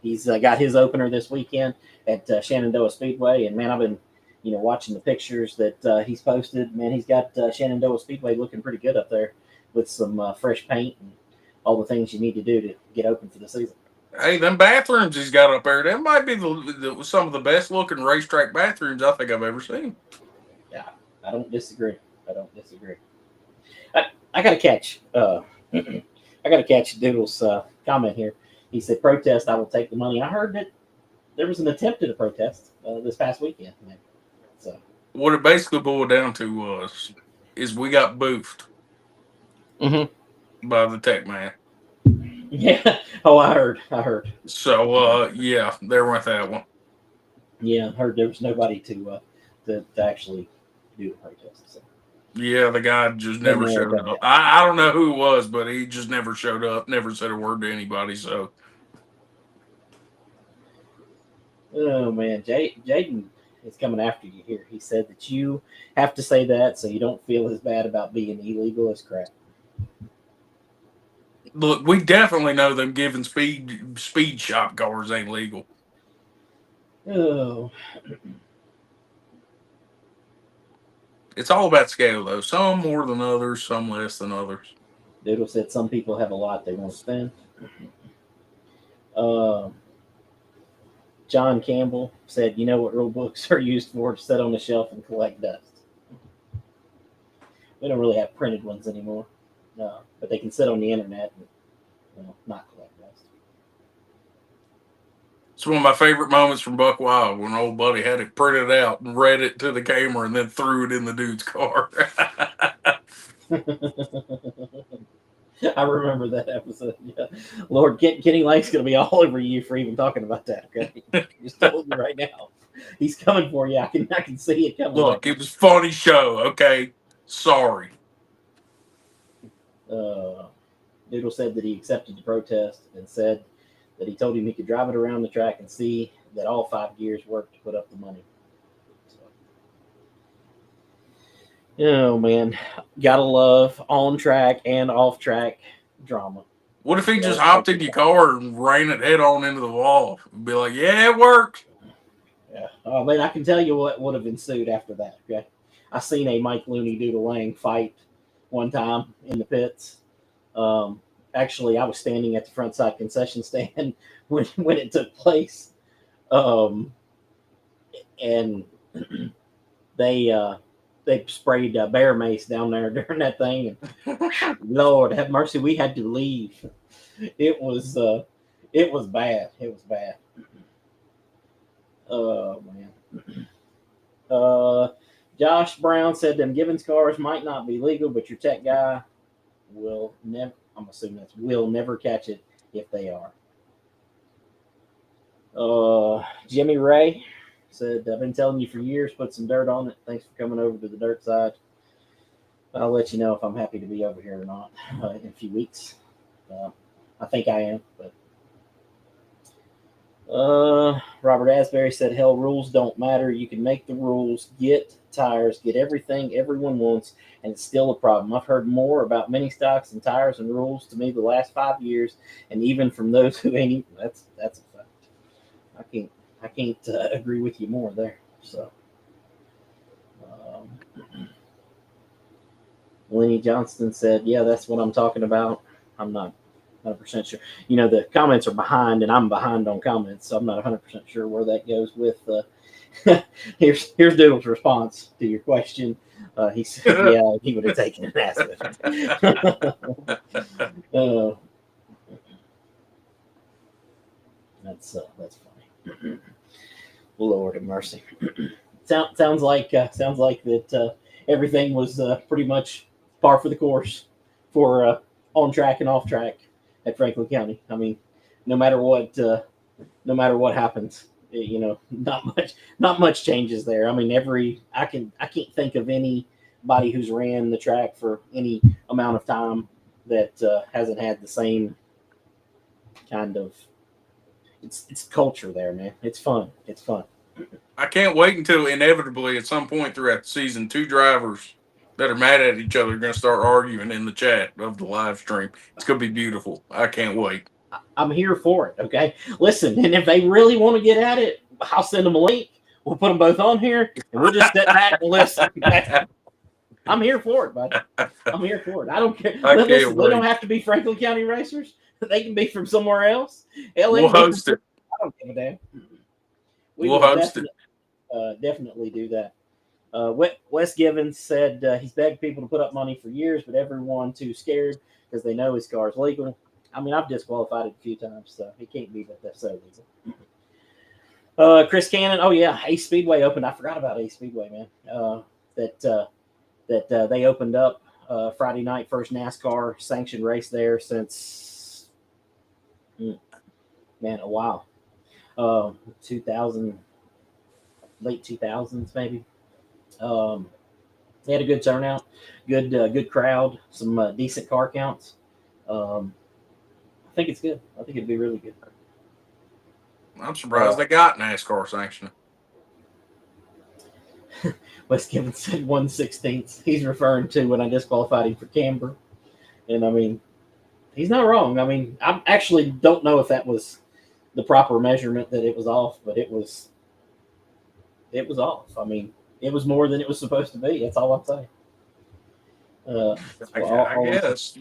he's got his opener this weekend at Shenandoah Speedway. And, man, I've been, watching the pictures that he's posted. Man, he's got Shenandoah Speedway looking pretty good up there with some fresh paint and all the things you need to do to get open for the season. Hey, them bathrooms he's got up there, that might be some of the best looking racetrack bathrooms I think I've ever seen. Yeah, I don't disagree. I got to catch. I got to catch Doodle's comment here. He said, "Protest, I will take the money." I heard that there was an attempt at a protest this past weekend. Man. So what it basically boiled down to is we got boofed by the tech man. yeah. Oh, I heard. So yeah, there went that one. Yeah, I heard there was nobody to actually do the protest. So. Yeah, the guy just They never narrowed showed that up. down. I don't know who it was, but he just never showed up, never said a word to anybody. So Oh man, Jaden is coming after you here. He said that you have to say that so you don't feel as bad about being illegal as crap. look, we definitely know them giving speed shop cars ain't legal. Oh, It's all about scale though. Some more than others, some less than others. Doodle said some people have a lot they want to spend. Um, John Campbell said, "You know what rule books are used for? To sit on the shelf and collect dust. We don't really have printed ones anymore, no, but they can sit on the internet and not collect dust." It's one of my favorite moments from Buck Wild when old buddy had it printed out and read it to the camera and then threw it in the dude's car. I remember that episode. Yeah. Lord, Kenny Lane's going to be all over you for even talking about that. Okay, just told you right now, he's coming for you. I can see it coming. Look, it was a funny show. Okay, sorry. Doodle said that he accepted the protest and said that he told him he could drive it around the track and see that all 5 gears worked to put up the money. So. Oh man, gotta love on track and off track drama. What if he just hopped in your car and ran it head on into the wall? Be like, yeah, it worked. Yeah. Oh man, I can tell you what would have ensued after that. Okay, I seen a Mike Looney Doodle Lang fight one time in the pits. Actually, I was standing at the front side concession stand when it took place, and they sprayed bear mace down there during that thing, and Lord have mercy, we had to leave. It was bad. It was bad. Oh man. Josh Brown said them Givens cars might not be legal, but your tech guy will never. I'm assuming that's will never catch it if they are. Jimmy Ray said, "I've been telling you for years, put some dirt on it. Thanks for coming over to the dirt side. I'll let you know if I'm happy to be over here or not in a few weeks. I think I am, but." Robert Asbury said, "Hell, rules don't matter. You can make the rules, get tires, get everything everyone wants, and it's still a problem. I've heard more about mini stocks and tires and rules to me the last 5 years, and even from those who ain't even." That's a fact. I can't agree with you more there. So, Lenny Johnston said, "Yeah, that's what I'm talking about. I'm not 100% sure. The comments are behind, and I'm behind on comments, so I'm not 100% sure where that goes with." Here's Doodle's response to your question. He said, "Yeah, he would have taken an ass with it." That's funny. Lord have mercy. Sounds like that everything was pretty much par for the course for on track and off track at Franklin County. I mean, no matter what happens, not much changes there. I mean, I can't think of anybody who's ran the track for any amount of time that hasn't had the same kind of it's culture there, man. It's fun. I can't wait until inevitably at some point throughout the season, two drivers that are mad at each other are going to start arguing in the chat of the live stream. It's going to be beautiful. I can't wait. I'm here for it. Okay, listen, and if they really want to get at it, I'll send them a link. We'll put them both on here, and we'll just sit back and listen. Okay? I'm here for it, bud. I'm here for it. I don't care. Listen, they don't have to be Franklin County racers. They can be from somewhere else. We'll host it. I don't give a damn. We'll host it. Definitely do that. Wes Givens said he's begged people to put up money for years, but everyone too scared because they know his car is legal. I mean, I've disqualified it a few times, so he can't be that so legal. Chris Cannon. Oh yeah, Ace Speedway opened. I forgot about Ace Speedway, man. That they opened up Friday night, first NASCAR sanctioned race there since a while. 2000, late 2000s maybe. They had a good turnout, good crowd, some decent car counts. I think it's good. I think it'd be really good. I'm surprised they got NASCAR sanctioning. Wes Gibbons said 1/16. He's referring to when I disqualified him for camber. And I mean, he's not wrong. I mean, I actually don't know if that was the proper measurement that it was off, but it was off. I mean, it was more than it was supposed to be. That's all I'm saying. I guess.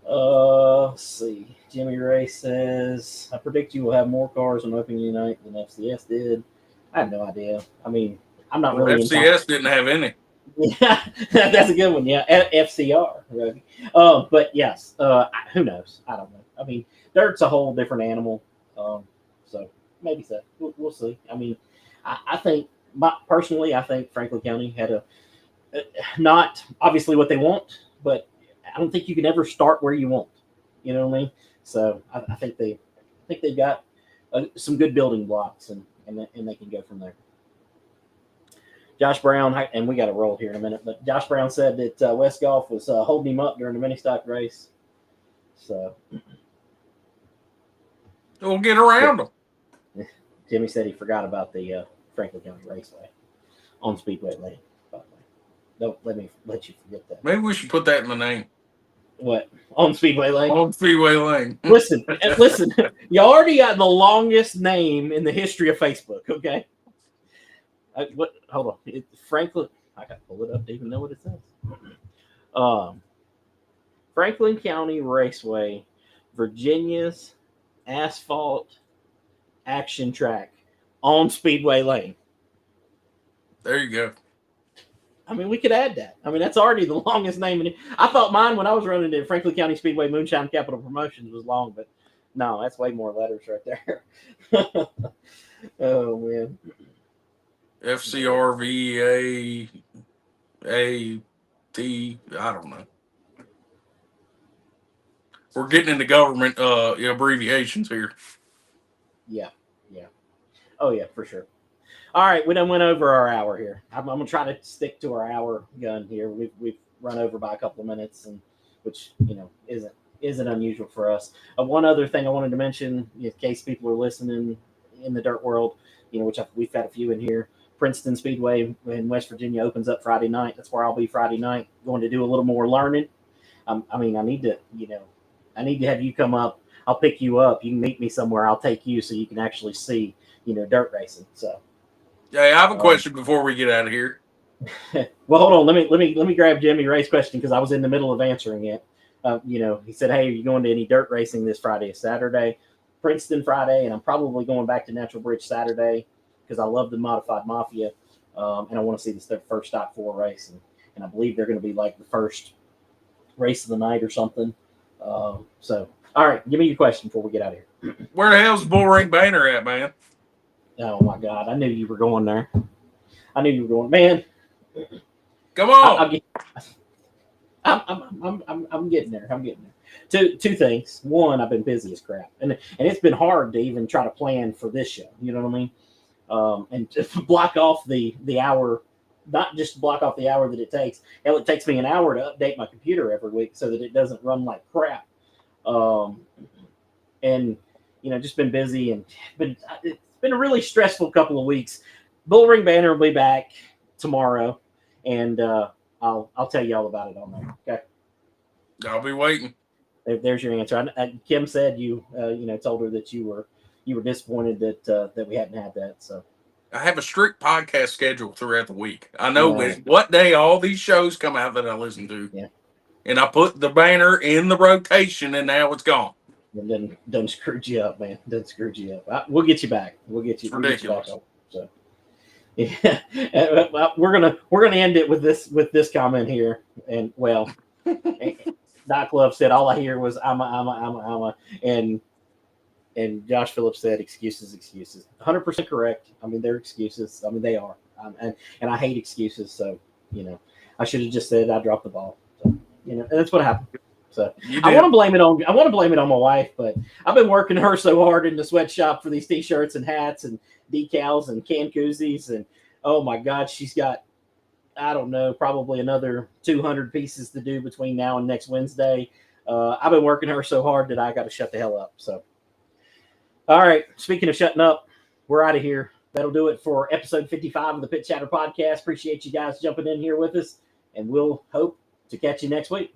Let's see. Jimmy Ray says, I predict you will have more cars on opening night than FCS did. I have no idea. I mean, I'm not really. FCS didn't have any. Yeah, that's a good one. Yeah, FCR. Right? But yes, who knows? I don't know. I mean, dirt's a whole different animal. So maybe so. We'll see. I mean, I think personally, I think Franklin County had not obviously what they want, but I don't think you can ever start where you want. You know what I mean? So I think they've got some good building blocks, and they can go from there. Josh Brown, and we got to roll here in a minute, but Josh Brown said that West Golf was holding him up during the mini stock race. So we'll get around them. Jimmy said he forgot about the Franklin County Raceway on Speedway Lane. By the way, don't let me let you forget that. Maybe we should put that in the name. What? On Speedway Lane? On Speedway Lane. Listen, you already got the longest name in the history of Facebook, okay? Hold on. It's Franklin. I got to pull it up to even know what it says. Franklin County Raceway, Virginia's asphalt action track on Speedway Lane. There you go. I mean, we could add that. I mean, that's already the longest name. I thought mine when I was running it, Franklin County Speedway Moonshine Capital Promotions, was long, but no, that's way more letters right there. Oh, man. FCR, VEA, AT, I don't know. We're getting into government abbreviations here. Yeah. Oh, yeah, for sure. All right, we done went over our hour here. I'm going to try to stick to our hour gun here. We've run over by a couple of minutes, and which isn't unusual for us. One other thing I wanted to mention, in case people are listening in the dirt world, which we've had a few in here. Princeton Speedway in West Virginia opens up Friday night. That's where I'll be Friday night, going to do a little more learning. I need to have you come up. I'll pick you up. You can meet me somewhere. I'll take you so you can actually see, dirt racing. So. Yeah, I have a question before we get out of here. Well, hold on. Let me grab Jimmy Ray's question because I was in the middle of answering it. He said, "Hey, are you going to any dirt racing this Friday or Saturday?" Princeton Friday, and I'm probably going back to Natural Bridge Saturday because I love the Modified Mafia, and I want to see this their first Stock 4 race, and I believe they're going to be like the first race of the night or something. So, all right, give me your question before we get out of here. Where the hell's Bullring Banner at, man? Oh my God! I knew you were going there. Man. Come on! I'm getting there. Two things. One, I've been busy as crap, and it's been hard to even try to plan for this show. You know what I mean? And just block off the hour, not just block off the hour that it takes. Hell, it takes me an hour to update my computer every week so that it doesn't run like crap. And just been busy, and it's been a really stressful couple of weeks. Bullring Banner will be back tomorrow, and I'll tell you all about it on there. Okay. I'll be waiting. There's your answer. Kim said you told her that you were disappointed that we hadn't had that. So I have a strict podcast schedule throughout the week. I know what day all these shows come out that I listen to. Yeah. And I put the banner in the rotation, and now it's gone. And done screwed you up, man. Done screwed you up. We'll get you back. It's ridiculous. So, yeah, we're gonna end it with this comment here, and well, Doc Love said, all I hear was I'm a, and Josh Phillips said, excuses. 100% correct. I mean, they're excuses. I mean, they are. And I hate excuses. So, I should have just said I dropped the ball. So, and that's what happened. So I want to blame it on my wife, but I've been working her so hard in the sweatshop for these t-shirts and hats and decals and can koozies. And oh my God, she's got, I don't know, probably another 200 pieces to do between now and next Wednesday. I've been working her so hard that I got to shut the hell up. So, all right. Speaking of shutting up, we're out of here. That'll do it for episode 55 of the Pit Chatter Podcast. Appreciate you guys jumping in here with us, and we'll hope to catch you next week.